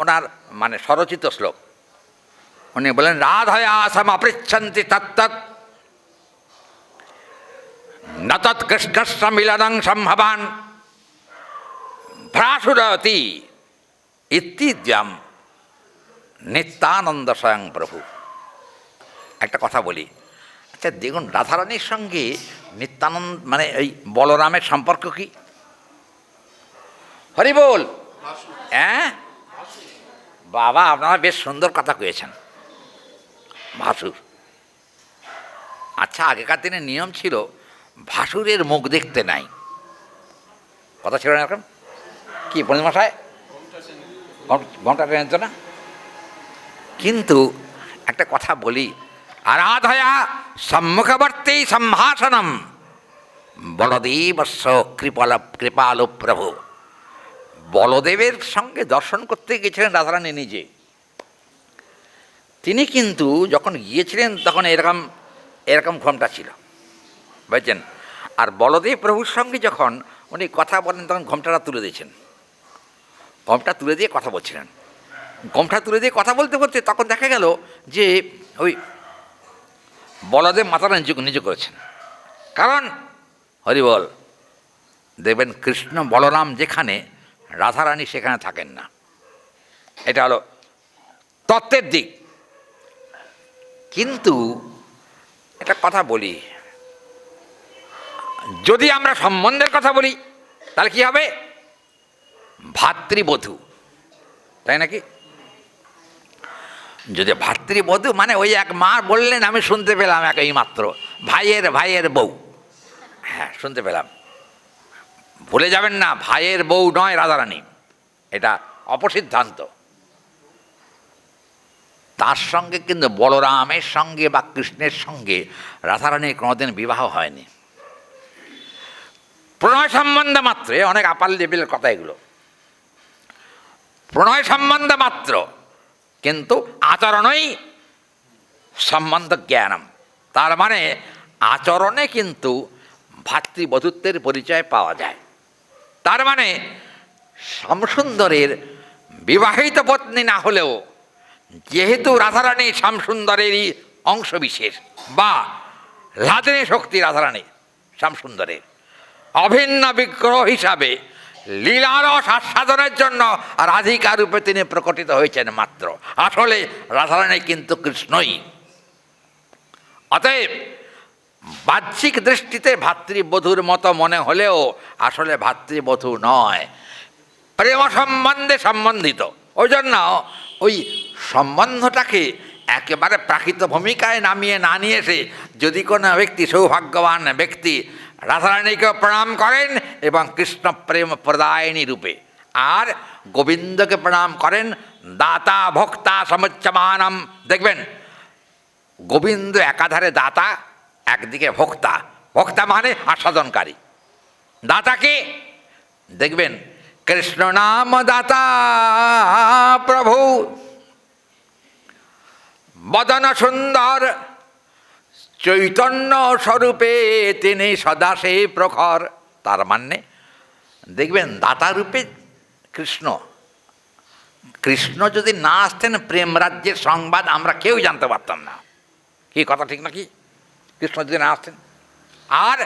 ওনার মানে স্বরচিত শ্লোক, উনি বললেন রাধয়া সমপৃচ্ছন্তি তত্তৎ ন তৎকৃষ্ণস্য মিলনং সম্ভবান ভ্রাসুরতি ইত্যিদ্যম নিত্যানন্দ স্বয়ং প্রভু। একটা কথা বলি, আচ্ছা দেখুন রাধারানীর সঙ্গে নিত্যানন্দ মানে এই বলরামের সম্পর্ক কি? হরি বল। হ্যাঁ বাবা, আপনারা বেশ সুন্দর কথা কয়েছেন, ভাসুর। আচ্ছা, আগেকার দিনে নিয়ম ছিল ভাসুরের মুখ দেখতে নাই, কথা ছিল না এরকম? কি পূর্ণিমাশায় ঘন্টা টেনে তো না। কিন্তু একটা কথা বলি, আরাধয়া সম্মুখবর্তী সম্ভাষণম বলদেবস্য কৃপালু প্রভু। বলদেবের সঙ্গে দর্শন করতে গিয়েছিলেন রাধারানী নিজে। তিনি কিন্তু যখন গিয়েছিলেন তখন এরকম এরকম ঘোমটা ছিল, বুঝছেন? আর বলদেব প্রভুর সঙ্গে যখন উনি কথা বলেন তখন ঘোমটাটা তুলে দিয়েছেন, ঘোমটা তুলে দিয়ে কথা বলছিলেন। ঘোমটা তুলে দিয়ে কথা বলতে বলতে তখন দেখা গেল যে ওই বলদেব মাথাটা নিচু করেছেন। কারণ হরিবল, দেখবেন কৃষ্ণ বলরাম যেখানে, রাধারানী সেখানে থাকেন না। এটা হলো তত্ত্বের দিক। কিন্তু একটা কথা বলি, যদি আমরা সম্বন্ধের কথা বলি তাহলে কি হবে? ভাতৃবধূ, তাই নাকি? যদি ভাতৃবধূ মানে ওই এক মা বললেন, আমি শুনতে পেলাম এই মাত্র, ভাইয়ের বউ। হ্যাঁ, শুনতে পেলাম। ভুলে যাবেন না, ভাইয়ের বউ নয় রাধারানী, এটা অপসিদ্ধান্ত। তার সঙ্গে কিন্তু বলরামের সঙ্গে বা কৃষ্ণের সঙ্গে রাধারানীর কোনোদিন বিবাহ হয়নি। প্রণয় সম্বন্ধ মাত্র, অনেক আপার লেভেলের কথা এগুলো, প্রণয় সম্বন্ধ মাত্র, কিন্তু আচরণই সম্বন্ধ জ্ঞানম। তার মানে আচরণে কিন্তু ভাতৃবধূত্বের পরিচয় পাওয়া যায়। তার মানে শ্যামসুন্দরের বিবাহিত পত্নী না হলেও যেহেতু রাধারানী শ্যামসুন্দরেরই অংশবিশেষ, বা লাদিনী শক্তি রাধারানী শ্যামসুন্দরের অভিন্ন বিগ্রহ হিসাবে লীলারস আস্বাদনের জন্য রাধিকা রূপে তিনি প্রকটিত হয়েছেন মাত্র। আসলে রাধারানী কিন্তু কৃষ্ণই। অতএব বাহ্যিক দৃষ্টিতে ভাতৃবধূর মতো মনে হলেও আসলে ভাতৃবধূ নয়, প্রেম সম্বন্ধে সম্বন্ধিত। ওই জন্য ওই সম্বন্ধটাকে একেবারে প্রাকৃত ভূমিকায় নামিয়ে না নিয়ে এসে যদি কোনো ব্যক্তি, সৌভাগ্যবান ব্যক্তি রাধারানীকে প্রণাম করেন এবং কৃষ্ণ প্রেম প্রদায়িনী রূপে, আর গোবিন্দকে প্রণাম করেন দাতা ভোক্তা সমুচ্চমানম, দেখবেন গোবিন্দ একাধারে দাতা, একদিকে ভোক্তা, ভোক্তা মানে আস্বাদনকারী। দাতাকে দেখবেন কৃষ্ণ নাম দাতা প্রভু, বদন সুন্দর চৈতন্য স্বরূপে তিনি সদা সেই প্রখর। তার মানে দেখবেন দাতা রূপে কৃষ্ণ, কৃষ্ণ যদি না আসতেন প্রেম রাজ্যের সংবাদ আমরা কেউ জানতে পারতাম না। কি কথা ঠিক নাকি? কৃষ্ণ যদি না আসতেন, আর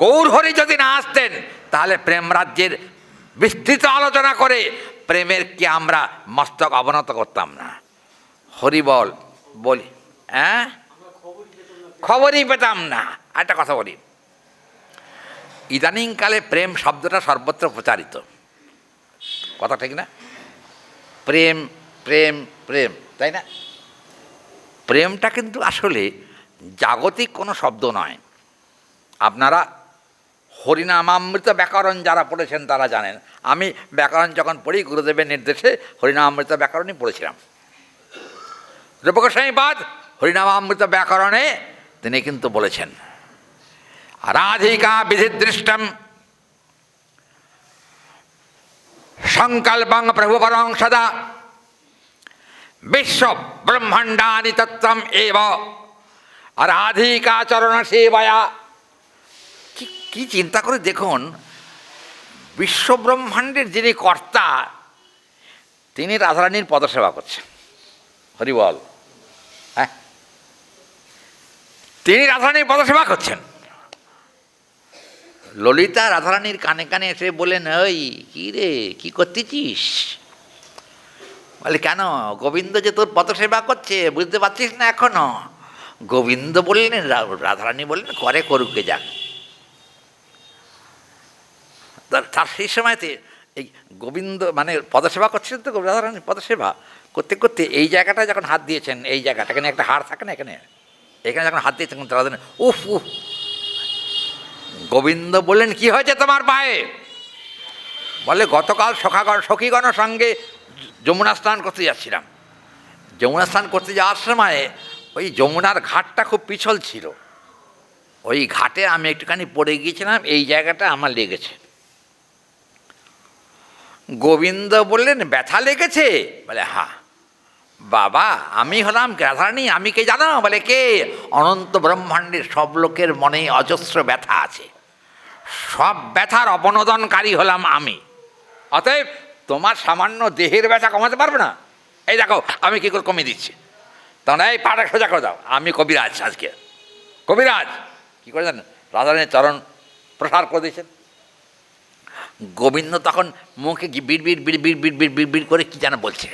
গৌরহরি যদি না আসতেন, তাহলে প্রেম রাজ্যের বিস্তৃত আলোচনা করে প্রেমের কি আমরা মস্তক অবনত করতাম না। হরি বল বলি, হ্যাঁ, খবরই পেতাম না। একটা কথা বলি, ইদানিংকালে প্রেম শব্দটা সর্বত্র প্রচারিত, কথা ঠিক না? প্রেম প্রেম প্রেম, তাই না? প্রেমটা কিন্তু আসলে জাগতিক কোনো শব্দ নয়। আপনারা হরিনামামৃত ব্যাকরণ যারা পড়েছেন তারা জানেন, আমি ব্যাকরণ যখন পড়ি গুরুদেবের নির্দেশে হরিনামামৃত ব্যাকরণই পড়েছিলাম। রূপগোস্বামীপাদ হরিনামামৃত ব্যাকরণে তিনি কিন্তু বলেছেন, রাধিকা বিধিদৃষ্টম সংকল্পং প্রভুপরং সদা বিশ্ব ব্রহ্মাণ্ডানি তত্ত্বম এব রাধিকা চরণ সেবায়া। কি চিন্তা করে দেখুন, বিশ্বব্রহ্মাণ্ডের যিনি কর্তা তিনি রাধারানীর পদসেবা করছেন। হরি বল, হ্যাঁ, তিনি রাধারানীর পদসেবা করছেন। ললিতা রাধারানীর কানে কানে এসে বলেন, ওই কী রে, কী করতেছিস? বলে, কেন? গোবিন্দ যে তোর পদসেবা করছে, বুঝতে পারছিস না এখনো? গোবিন্দ বললেন, রাধারানী বললেন, করে করুকে যাক। তার সেই সময়তে এই গোবিন্দ মানে পদসেবা করছিলেন তো, রাধারানী পদসেবা করতে করতে এই জায়গাটায় যখন হাত দিয়েছেন, এই জায়গাটা এখানে একটা হাড় থাকে না, এখানে যখন হাত দিয়েছেন রাধারানী উফ উফ। গোবিন্দ বললেন, কি হয়েছে তোমার পায়ে? বলে, গতকাল সখীগণের সঙ্গে যমুনা স্নান করতে যাচ্ছিলাম। যমুনা স্নান করতে যাওয়ার সময় ওই যমুনার ঘাটটা খুব পিছল ছিল, ওই ঘাটে আমি একটুখানি পড়ে গিয়েছিলাম, এই জায়গাটা আমার লেগেছে। গোবিন্দ বললেন, ব্যথা লেগেছে? বলে, হ্যাঁ। বাবা, আমি হলাম রাধারানী, আমি কে জানো? বলে, কে? অনন্ত ব্রহ্মাণ্ডের সব লোকের মনে অজস্র ব্যথা আছে, সব ব্যথার অবনোদনকারী হলাম আমি। অতএব তোমার সামান্য দেহের ব্যথা কমাতে পারবে না? এই দেখো আমি কী করে কমিয়ে দিচ্ছি। তখন এই পাটা সোজা করে দাও, আমি কবিরাজ আজকে। কবিরাজ কী করে জানেন? রাধারানীর চরণ প্রসার করে দিয়েছেন। গোবিন্দ তখন মুখে বিড় বিড় বিড় বিড় বিড় বিড় বিড় বিড় করে কী যেন বলছে।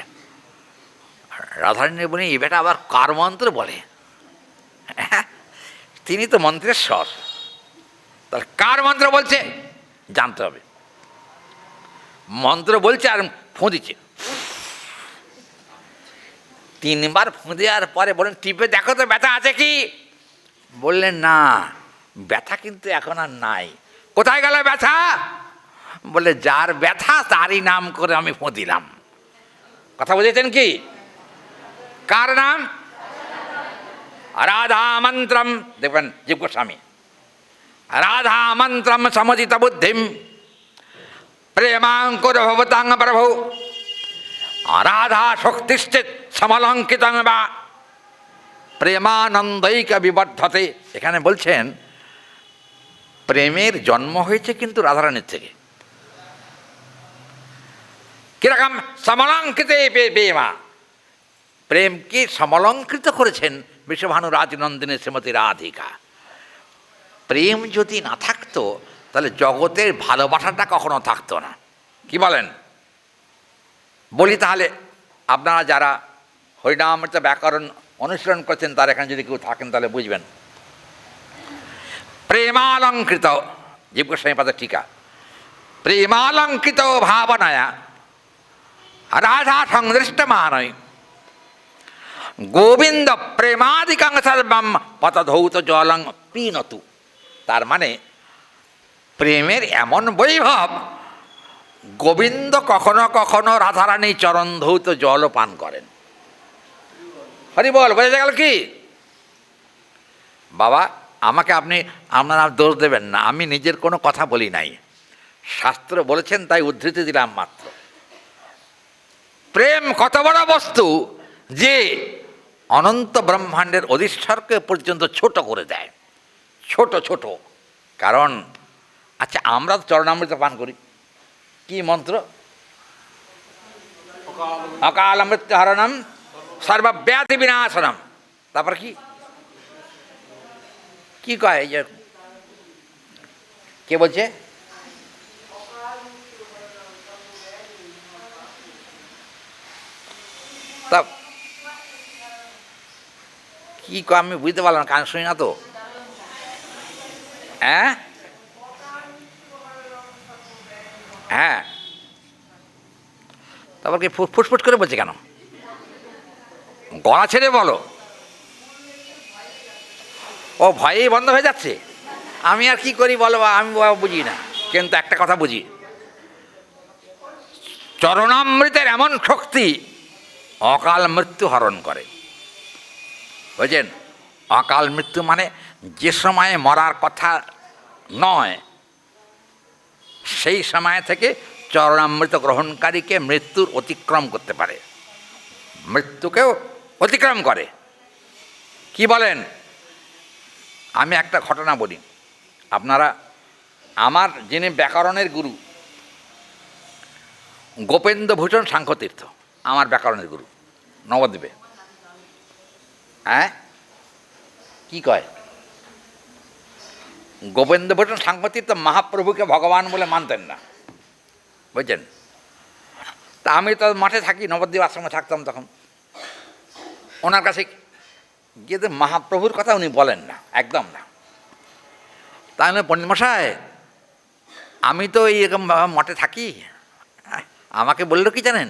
রাধারানী বলে, এই বেটা আবার কার মন্ত্র বলে? তিনি তো মন্ত্রের স্বর, তাহলে কার মন্ত্র বলছে জানতে হবে। মন্ত্র বলছে আর ফোঁ দিচ্ছে। 3 বার ফোঁ দেওয়ার পরে বলেন, টিপে দেখো তো ব্যথা আছে কি? বললেন, না, ব্যথা কিন্তু এখন আর নাই। কোথায় গেল ব্যথা? বলে, যার ব্যথা তারই নাম করে আমি ফোঁ দিলাম। কথা বুঝেছেন কি? কার নাম? রাধা মন্ত্রম। দেখবেন জীব গোস্বামী, রাধা মন্ত্রম সমজিত বুদ্ধিম প্রেমাঙ্কুর ভবতাং প্রভু রাধা শক্তিশ্চিত সমলঙ্কিত বা প্রেমানন্दैक বিবর্ধতে। এখানে বলছেন প্রেমের জন্ম হয়েছে কিন্তু রাধারানীর থেকে। কিরকম? সমলঙ্কিতে প্রেমা, প্রেমকে সমলঙ্কৃত করেছেন বিশ্বভানু রাজনন্দিনী শ্রীমতী রাধিকা। প্রেম যদি না থাকতো তাহলে জগতের ভালোবাসাটা কখনো থাকতো না। কি বলেন? বলি তাহলে আপনারা যারা হরিনামামৃত ব্যাকরণ অনুশীলন করছেন তার এখানে যদি কেউ থাকেন তাহলে বুঝবেন। প্রেমালঙ্কৃত, জীব গোস্বামী পাদের টিকা, প্রেমালঙ্কৃত ভাবনায়া রাধা সংদৃষ্টমানয় গোবিন্দ প্রেমাদিকাং সর্বম পতধৌত জলং পিনতু। তার মানে প্রেমের এমন বৈভব, গোবিন্দ কখনো কখনো রাধারানী চরণ ধৌত জল পান করেন। হরি বল, বোঝা গেল কি? বাবা আমাকে আপনারা দোষ দেবেন না, আমি নিজের কোনো কথা বলি নাই, শাস্ত্র বলেছেন তাই উদ্ধৃতি দিলাম মাত্র। প্রেম কত বড় বস্তু যে অনন্ত ব্রহ্মাণ্ডের অধিষ্ঠানকে পর্যন্ত ছোট করে দেয়, ছোট ছোট। কারণ আচ্ছা, আমরা তো চরণামৃত পান করি, কি মন্ত্র? অকাল মৃত্যু হরণম সর্বব্যাধি বিনাশনম। তারপর কি কয়? এই যে কে বলছে? তা কি কয় আমি বুঝতে পারলাম, কান শুনি না তো। হ্যাঁ হ্যাঁ, তারপর কি ফুসফুস করে বলছে কেন? গলা ছেড়ে বলো। ও ভয়েই বন্ধ হয়ে যাচ্ছে। আমি আর কি করি বলো, আমি বুঝি না, কিন্তু একটা কথা বুঝি, চরণামৃতের এমন শক্তি অকাল মৃত্যু হরণ করে। বুঝছেন? অকাল মৃত্যু মানে যে সময়ে মরার কথা নয়, সেই সময় থেকে চরণামৃত গ্রহণকারীকে মৃত্যুর অতিক্রম করতে পারে, মৃত্যুকেও অতিক্রম করে। কি বলেন? আমি একটা ঘটনা বলি, আপনারা, আমার যিনি ব্যাকরণের গুরু গোপেন্দ্রভূষণ সাংখ্যতীর্থ, আমার ব্যাকরণের গুরু নবদ্বীপে। হ্যাঁ কি কয়? গোপেন্দ্রভূষণ সাংখ্যতীর্থ মহাপ্রভুকে ভগবান বলে মানতেন না, বুঝছেন? তা আমি তো মাঠে থাকি, নবদ্বীপ আশ্রমে থাকতাম তখন। ওনার কাছে গিয়ে তো মহাপ্রভুর কথা উনি বলেন না, একদম না। তাহলে পণ্ডিত মশাই, আমি তো এইরকম বাবা মঠে থাকি, আমাকে বললো কি জানেন?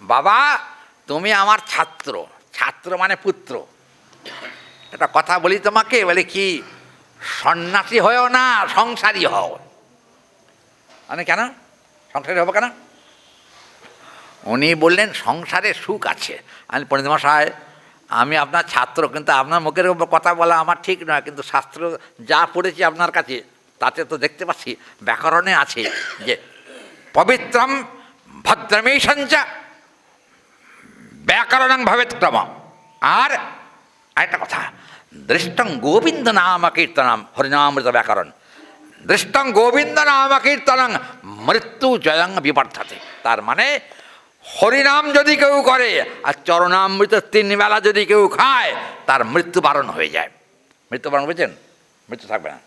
বাবা তুমি আমার ছাত্র, ছাত্র মানে পুত্র, একটা কথা বলি তোমাকে, বলে কি, সন্ন্যাসী হয়েও না সংসারী হও। মানে কেন সংসারী হবো কেন? উনি বললেন সংসারে সুখ আছে। আমি পণ্ডিত মশাই, আমি আপনার ছাত্র, কিন্তু আপনার মুখের উপর কথা বলা আমার ঠিক নয়, কিন্তু শাস্ত্র যা পড়েছি আপনার কাছে তাতে তো দেখতে পাচ্ছি ব্যাকরণে আছে যে পবিত্রম ভদ্রমেশঞ্চ ব্যাকরণং ভবেৎ ক্রম। আর আরেকটা কথা, দৃষ্টং গোবিন্দ নাম কীর্তনম হরিনামৃত ব্যাকরণ, দৃষ্টং গোবিন্দ নাম কীর্তনং মৃত্যু জয়ং বিবর্ধতে। তার মানে হরিনাম যদি কেউ করে আর চরণামৃত 3 বেলা যদি কেউ খায়, তার মৃত্যুবরণ হয়ে যায়। মৃত্যুবরণ, বুঝছেন? মৃত্যু থাকবে না।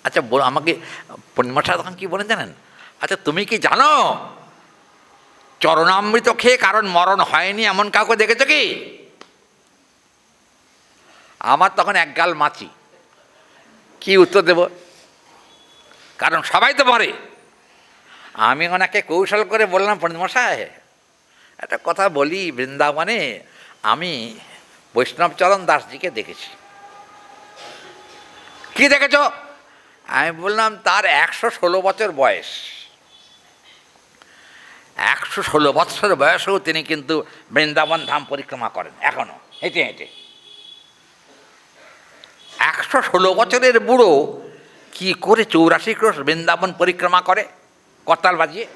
আচ্ছা আমাকে পূর্ণিমাশা তখন কি বলেন জানেন? আচ্ছা তুমি কি জানো চরণামৃত খেয়ে কারণ মরণ হয়নি এমন কাউকে দেখেছো কি? আমার তখন একগাল মাছি, কি উত্তর দেব? কারণ সবাই তো মরে। আমি ওনাকে কৌশল করে বললাম, পণ্ডিত মশাই একটা কথা বলি, বৃন্দাবনে আমি বৈষ্ণবচরণ দাসজিকে দেখেছি। কি দেখেছ? আমি বললাম তার 116 বছর বয়স, 116 বছর বয়সেও তিনি কিন্তু বৃন্দাবন ধাম পরিক্রমা করেন এখনো, হেঁটে হেঁটে। 116 বছরের বুড়ো কি করে 84 ক্রোশ বৃন্দাবন পরিক্রমা করে করতাল বাজিয়ে?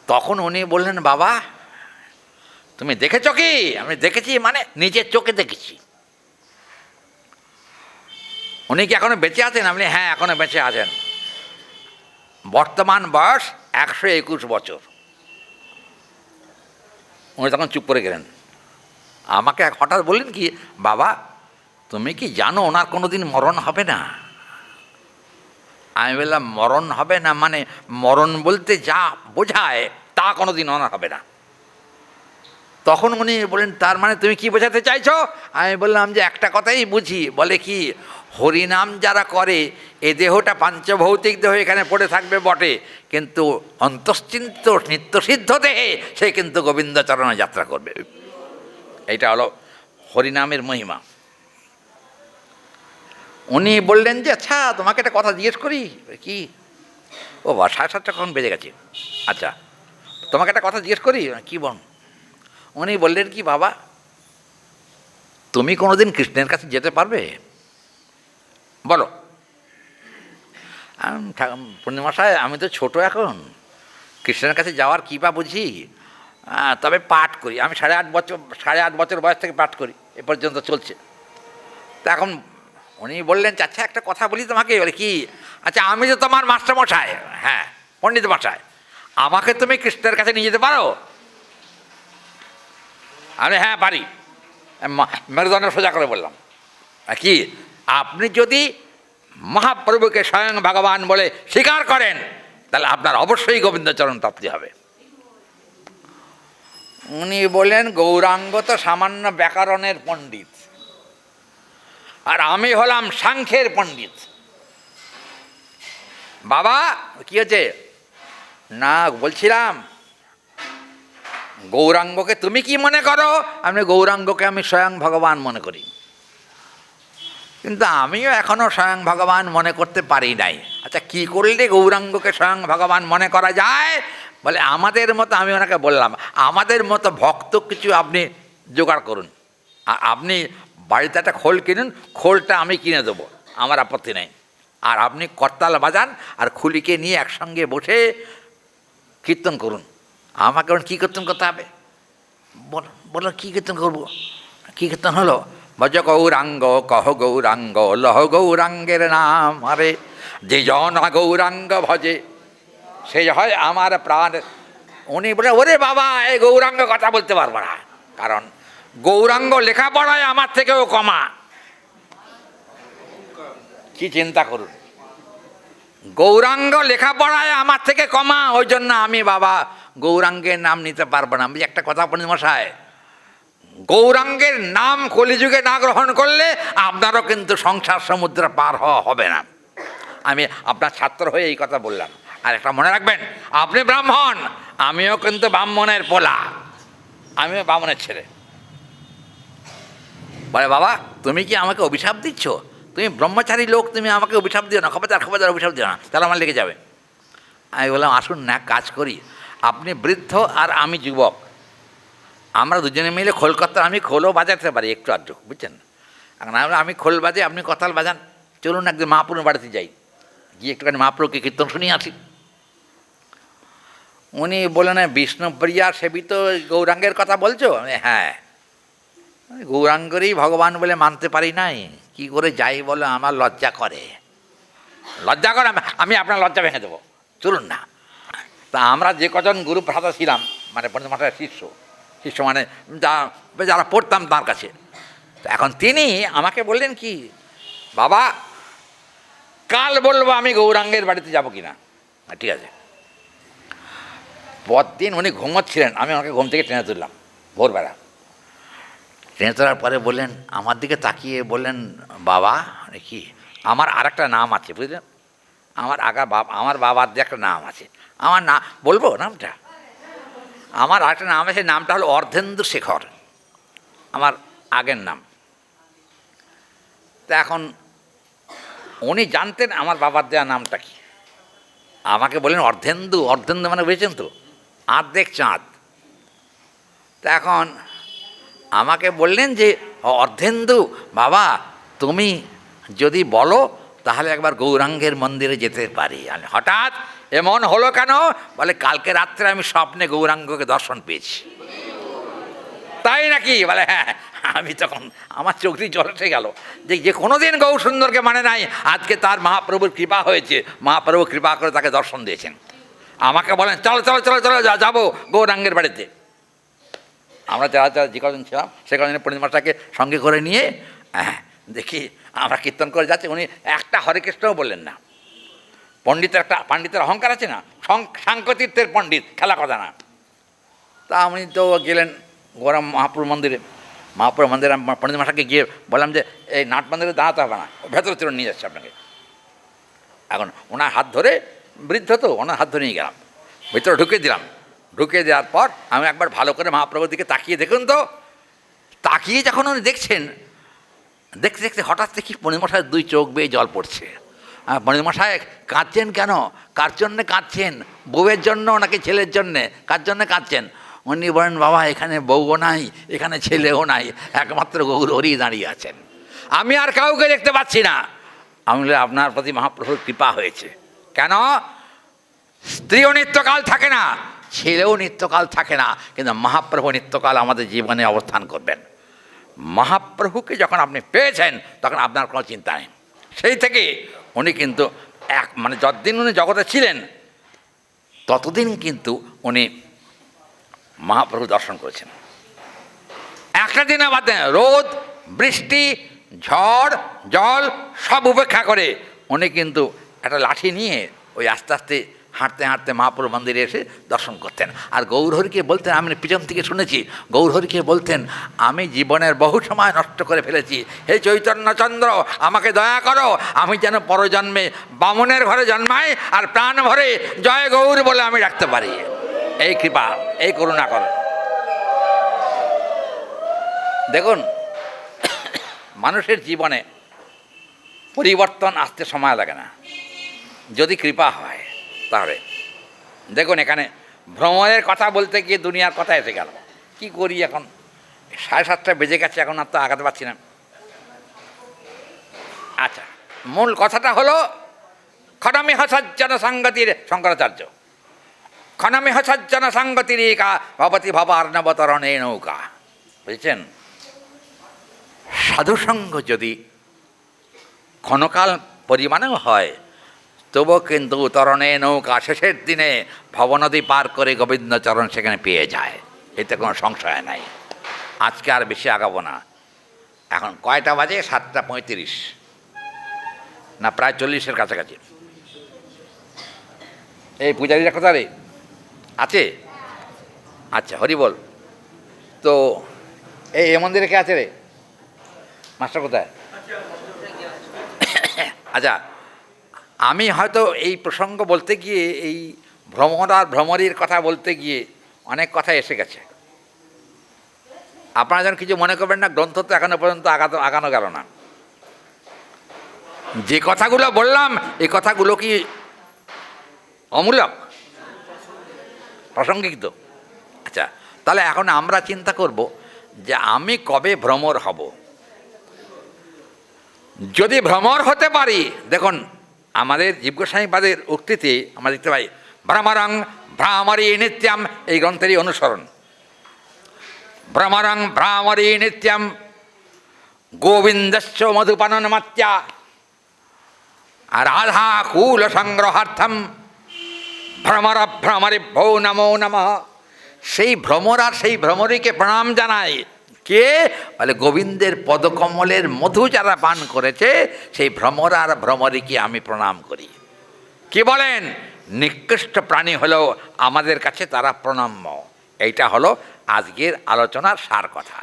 তখন উনি বললেন, বাবা তুমি দেখেছ কি? আমি দেখেছি, মানে নিজের চোখে দেখেছি। উনি কি এখনো বেঁচে আছেন? আপনি হ্যাঁ এখনো বেঁচে আছেন, বর্তমান বয়স 121 বছর। উনি তখন চুপ করে গেলেন। আমাকে হঠাৎ বললেন কি, বাবা তুমি কি জানো ওনার কোনো দিন মরণ হবে না? আমি বললাম মরণ হবে না মানে মরণ বলতে যা বোঝায় তা কোনো দিন ওনার হবে না। তখন উনি বলেন, তার মানে তুমি কি বোঝাতে চাইছো? আমি বললাম যে একটা কথাই বুঝি। বলে কি, হরিনাম যারা করে এ দেহটা পাঞ্চভৌতিক দেহ এখানে পড়ে থাকবে বটে, কিন্তু অন্তশ্চিন্ত নিত্যসিদ্ধ দেহে সে কিন্তু গোবিন্দচরণে যাত্রা করবে। এইটা হলো হরিনামের মহিমা। উনি বললেন যে আচ্ছা তোমাকে একটা কথা জিজ্ঞেস করি। কি? ও বা 7:30 কখন বেজে গেছে। আচ্ছা তোমাকে একটা কথা জিজ্ঞেস করি। কি বল? উনি বললেন কি, বাবা তুমি কোনোদিন কৃষ্ণের কাছে যেতে পারবে? বলো। পূর্ণিমাশায় আমি তো ছোট এখন, কৃষ্ণের কাছে যাওয়ার কী বা বুঝি, তবে পাঠ করি। আমি 8.5 বছর বয়স থেকে পাঠ করি, এ পর্যন্ত চলছে। তা এখন উনি বললেন, আচ্ছা একটা কথা বলি তোমাকে। বলে কি? আচ্ছা আমি তো তোমার মাস্টারমশাই, হ্যাঁ পণ্ডিত মশাই, আমাকে তুমি কৃষ্ণের কাছে নিয়ে যেতে পারো? আমি হ্যাঁ পারি। মেরুদণ্ড সোজা করে বললাম, কি আপনি যদি মহাপ্রভুকে স্বয়ং ভগবান বলে স্বীকার করেন তাহলে আপনার অবশ্যই গোবিন্দচরণ প্রাপ্তি হবে। উনি বললেন, গৌরাঙ্গ তো সামান্য ব্যাকরণের পণ্ডিত, আর আমি হলাম সাংখ্যের পণ্ডিত। বাবা কি হয়েছে? না বলছিলাম গৌরাঙ্গকে তুমি কি মনে করো? আমি গৌরাঙ্গকে আমি স্বয়ং ভগবান মনে করি, কিন্তু আমিও এখনও স্বয়ং ভগবান মনে করতে পারি নাই। আচ্ছা কি করলে গৌরাঙ্গকে স্বয়ং ভগবান মনে করা যায়? বলে আমাদের মতো, আমি ওনাকে বললাম, আমাদের মতো ভক্ত কিছু আপনি জোগাড় করুন। আপনি বাড়িতে একটা খোল কিনুন, খোলটা আমি কিনে দেবো, আমার আপত্তি নেই। আর আপনি করতাল বাজান আর খুলিকে নিয়ে একসঙ্গে বসে কীর্তন করুন। আমাকে কী কীর্তন করতে হবে? বলো কী কীর্তন করবো? কী কীর্তন হলো? ভজ গৌরাঙ্গ কহ গৌরাঙ্গ লহ গৌরাঙ্গের নাম, আরে যে জন গৌরাঙ্গ ভজে সে হয় আমার প্রাণ। উনি বলে, ওরে বাবা এই গৌরাঙ্গ কথা বলতে পারবো না, কারণ গৌরাঙ্গ লেখাপড়ায় আমার থেকেও কমা। কি চিন্তা করুন, গৌরাঙ্গ লেখাপড়ায় আমার থেকে কমা, ওই জন্য আমি বাবা গৌরাঙ্গের নাম নিতে পারবো না। আমি একটা কথা পণ্ডিত মশাই, গৌরাঙ্গের নাম কলিযুগে না গ্রহণ করলে আপনারও কিন্তু সংসার সমুদ্র পার হওয়া হবে না। আমি আপনার ছাত্র হয়ে এই কথা বললাম। আর একটা মনে রাখবেন, আপনি ব্রাহ্মণ, আমিও কিন্তু ব্রাহ্মণের পোলা, আমিও ব্রাহ্মণের ছেলে। বলে বাবা তুমি কি আমাকে অভিশাপ দিচ্ছ? তুমি ব্রহ্মচারী লোক, তুমি আমাকে অভিশাপ দিও না, খবরদার অভিশাপ দিও না, তাহলে আমার লেগে যাবে। আমি বললাম আসুন না কাজ করি, আপনি বৃদ্ধ আর আমি যুবক, আমরা দুজনে মিলে খোল করতাম, আমি খোলও বাজাতে পারি একটু আধটু, বুঝছেন? আমি খোল বাজে, আপনি করতাল বাজান, চলুন একদিন মহাপ্রভুর বাড়িতে যাই, গিয়ে একটুখানি মহাপ্রভুকে কীর্তন শুনিয়ে আসি। উনি বললেন, বিষ্ণুপ্রিয়া সেবিত গৌরাঙ্গের কথা বলছো? হ্যাঁ, গৌরাঙ্গেরই ভগবান বলে মানতে পারি নাই, কি করে যাই বলো, আমার লজ্জা করে। আমি আপনার লজ্জা ভেঙে দেবো, চলুন না। তা আমরা যে কজন গুরু ভ্রাতা ছিলাম, মানে পণ্ডিত মশাইয়ের শিষ্য মানে যারা পড়তাম তার কাছে, তো এখন তিনি আমাকে বললেন কি, বাবা কাল বলবো আমি গৌরাঙ্গের বাড়িতে যাবো কিনা। ঠিক আছে। পরদিন উনি ঘুমোচ্ছিলেন, আমি ওনাকে ঘুম থেকে টেনে তুললাম ভোরবেলা। টেনে তোলার পরে বললেন, আমার দিকে তাকিয়ে বললেন, বাবা কি আমার আর একটা নাম আছে বুঝলেন, আমার বাবার দিয়ে একটা নাম আছে, আমার না বলবো নামটা, আমার আর একটা নাম আছে, নামটা হলো অর্ধেন্দু শেখর, আমার আগের নাম। তা এখন উনি জানতেন আমার বাবার দেওয়া নামটা কি, আমাকে বললেন অর্ধেন্দু মানে বুঝেছেন তো, অর্ধেক চাঁদ। তা এখন আমাকে বললেন যে অর্ধেন্দু বাবা তুমি যদি বলো তাহলে একবার গৌরাঙ্গের মন্দিরে যেতে পারি। হঠাৎ এমন হলো কেন? বলে কালকে রাত্রে আমি স্বপ্নে গৌরাঙ্গকে দর্শন পেয়েছি। তাই নাকি? বলে হ্যাঁ। আমি তখন আমার চোখ দিয়ে জল এসে গেল, যে কোনোদিন গৌর সুন্দরকে মানে নাই, আজকে তার মহাপ্রভুর কৃপা হয়েছে, মহাপ্রভু কৃপা করে তাকে দর্শন দিয়েছেন। আমাকে বলেন চলো চলো চলো চলো যাবো গৌরাঙ্গের বাড়িতে। আমরা যারা যে কজন ছিলাম সে কজনে পণ্ডিত মশাইকে সঙ্গে করে নিয়ে দেখি আমরা কীর্তন করে যাচ্ছি, উনি একটা হরে কৃষ্ণও বললেন না। পণ্ডিতের অহংকার আছে না, সাংকতীর্থের পণ্ডিত, খেলা কথা না। তা উনি তো গেলেন গৌরাম মহাপ্রভু মন্দিরে পণ্ডিত মশাইকে গিয়ে বললাম যে এই নাট মন্দিরে দাঁড়াতে হবে না, ভেতরে চলে নিয়ে যাচ্ছে আপনাকে। এখন ওনার হাত ধরে, বৃদ্ধ তো, ওনার হাত ধরে নিয়ে গেলাম, ভেতরে ঢুকে দিলাম। ঢুকে দেওয়ার পর আমি একবার ভালো করে মহাপ্রভুর দিকে তাকিয়ে দেখুন তো, তাকিয়ে যখন উনি দেখছেন, দেখতে দেখতে হঠাৎ দেখি পণ্ডিত মশাইয়ের দুই চোখ বেয়ে জল পড়ছে। পণ্ডিত মশাই কাঁদছেন কেন? কার জন্যে কাঁদছেন? বউয়ের জন্য নাকি ছেলের জন্যে? কার জন্যে কাঁদছেন? উনি বলেন, বাবা এখানে বউও নাই, এখানে ছেলেও নাই, একমাত্র গৌর হরি দাঁড়িয়ে আছেন, আমি আর কাউকে দেখতে পাচ্ছি না। আমি বলি, আপনার প্রতি মহাপ্রভুর কৃপা হয়েছে। কেন? স্ত্রীও নিত্যকাল থাকে না, ছেলেও নিত্যকাল থাকে না, কিন্তু মহাপ্রভু নিত্যকাল আমাদের জীবনে অবস্থান করবেন। মহাপ্রভুকে যখন আপনি পেয়েছেন তখন আপনার কোনো চিন্তা নেই। সেই থেকে উনি কিন্তু মানে যতদিন উনি জগতে ছিলেন ততদিন কিন্তু উনি মহাপ্রভু দর্শন করেছেন। একটা দিনে বাদ দেন, রোদ বৃষ্টি ঝড় জল সব উপেক্ষা করে উনি কিন্তু একটা লাঠি নিয়ে ওই আস্তে আস্তে হাঁটতে হাঁটতে মহাপ্রভু মন্দিরে এসে দর্শন করতেন। আর গৌরহরিকে বলতেন, আমি পিছন থেকে শুনেছি, গৌরহরিকে বলতেন, আমি জীবনের বহু সময় নষ্ট করে ফেলেছি, হে চৈতন্যচন্দ্র আমাকে দয়া করো, আমি যেন পরজন্মে বামনের ঘরে জন্মাই আর প্রাণ ভরে জয় গৌর বলে আমি রাখতে পারি। এই কৃপা, এই করুণা করো। দেখুন, মানুষের জীবনে পরিবর্তন আসতে সময় লাগে না, যদি কৃপা হয় তাহলে। দেখুন, এখানে ভ্রমণের কথা বলতে গিয়ে দুনিয়ার কথা এসে গেল। কি করি এখন? 7:30 বেজে গেছে, এখন আর তো আগাতে পারছি না। আচ্ছা, মূল কথাটা হলো খনমিহ সজ্জন সঙ্গতির, শঙ্করাচার্য, খনমিহ সজ্জন সঙ্গতির একা ভবতি ভবার্ণবতরণে নৌকা। বুঝেছেন? সাধুসঙ্গ যদি ক্ষণকাল পরিমাণেও হয় তবুও কিন্তু তরণে নৌকা শেষের দিনে ভবনদী পার করে গোবিন্দচরণ সেখানে পেয়ে যায়, এতে কোনো সংশয় নাই। আজকে আর বেশি আগাবো না। এখন কয়টা বাজে? 7:35 না, প্রায় 40-এর কাছাকাছি। এই পূজারীরা কোথায় রে? আছে? আচ্ছা, হরি বল। তো এই মন্দিরে কে আছে রে? মাস্টার কোথায়? আচ্ছা, আমি হয়তো এই প্রসঙ্গ বলতে গিয়ে, এই ভ্রমণ আর ভ্রমরীর কথা বলতে গিয়ে অনেক কথা এসে গেছে। আপনারা যেন কিছু মনে করবেন না, গ্রন্থ তো এখনো পর্যন্ত আগানো গেল না। যে কথাগুলো বললাম এই কথাগুলো কি অমূলক, প্রাসঙ্গিক তো? আচ্ছা, তাহলে এখন আমরা চিন্তা করব যে আমি কবে ভ্রমর হব। যদি ভ্রমর হতে পারি, দেখুন আমাদের জীবগোস্বামীপাদের উক্তিতে আমরা দেখতে পাই, ভ্রমরং ভ্রামরী নিত্যম, এই গ্রন্থেরই অনুসরণ। ভ্রমরং ভ্রামরী নিত্যম গোবিন্দস্য মধুপাননমাত্যা রাধা কুল সংগ্রহার্থম ভ্রমর ভ্রমরিভ্যো নমো নমঃ। সেই ভ্রমর আর সেই ভ্রমরীকে প্রণাম জানাই। কে? বলে গোবিন্দের পদকমলের মধু যারা পান করেছে সেই ভ্রমর আর ভ্রমরীকে আমি প্রণাম করি। কি বলেন? নিকৃষ্ট প্রাণী হলেও আমাদের কাছে তারা প্রণাম্য। এইটা হলো আজকের আলোচনার সার কথা।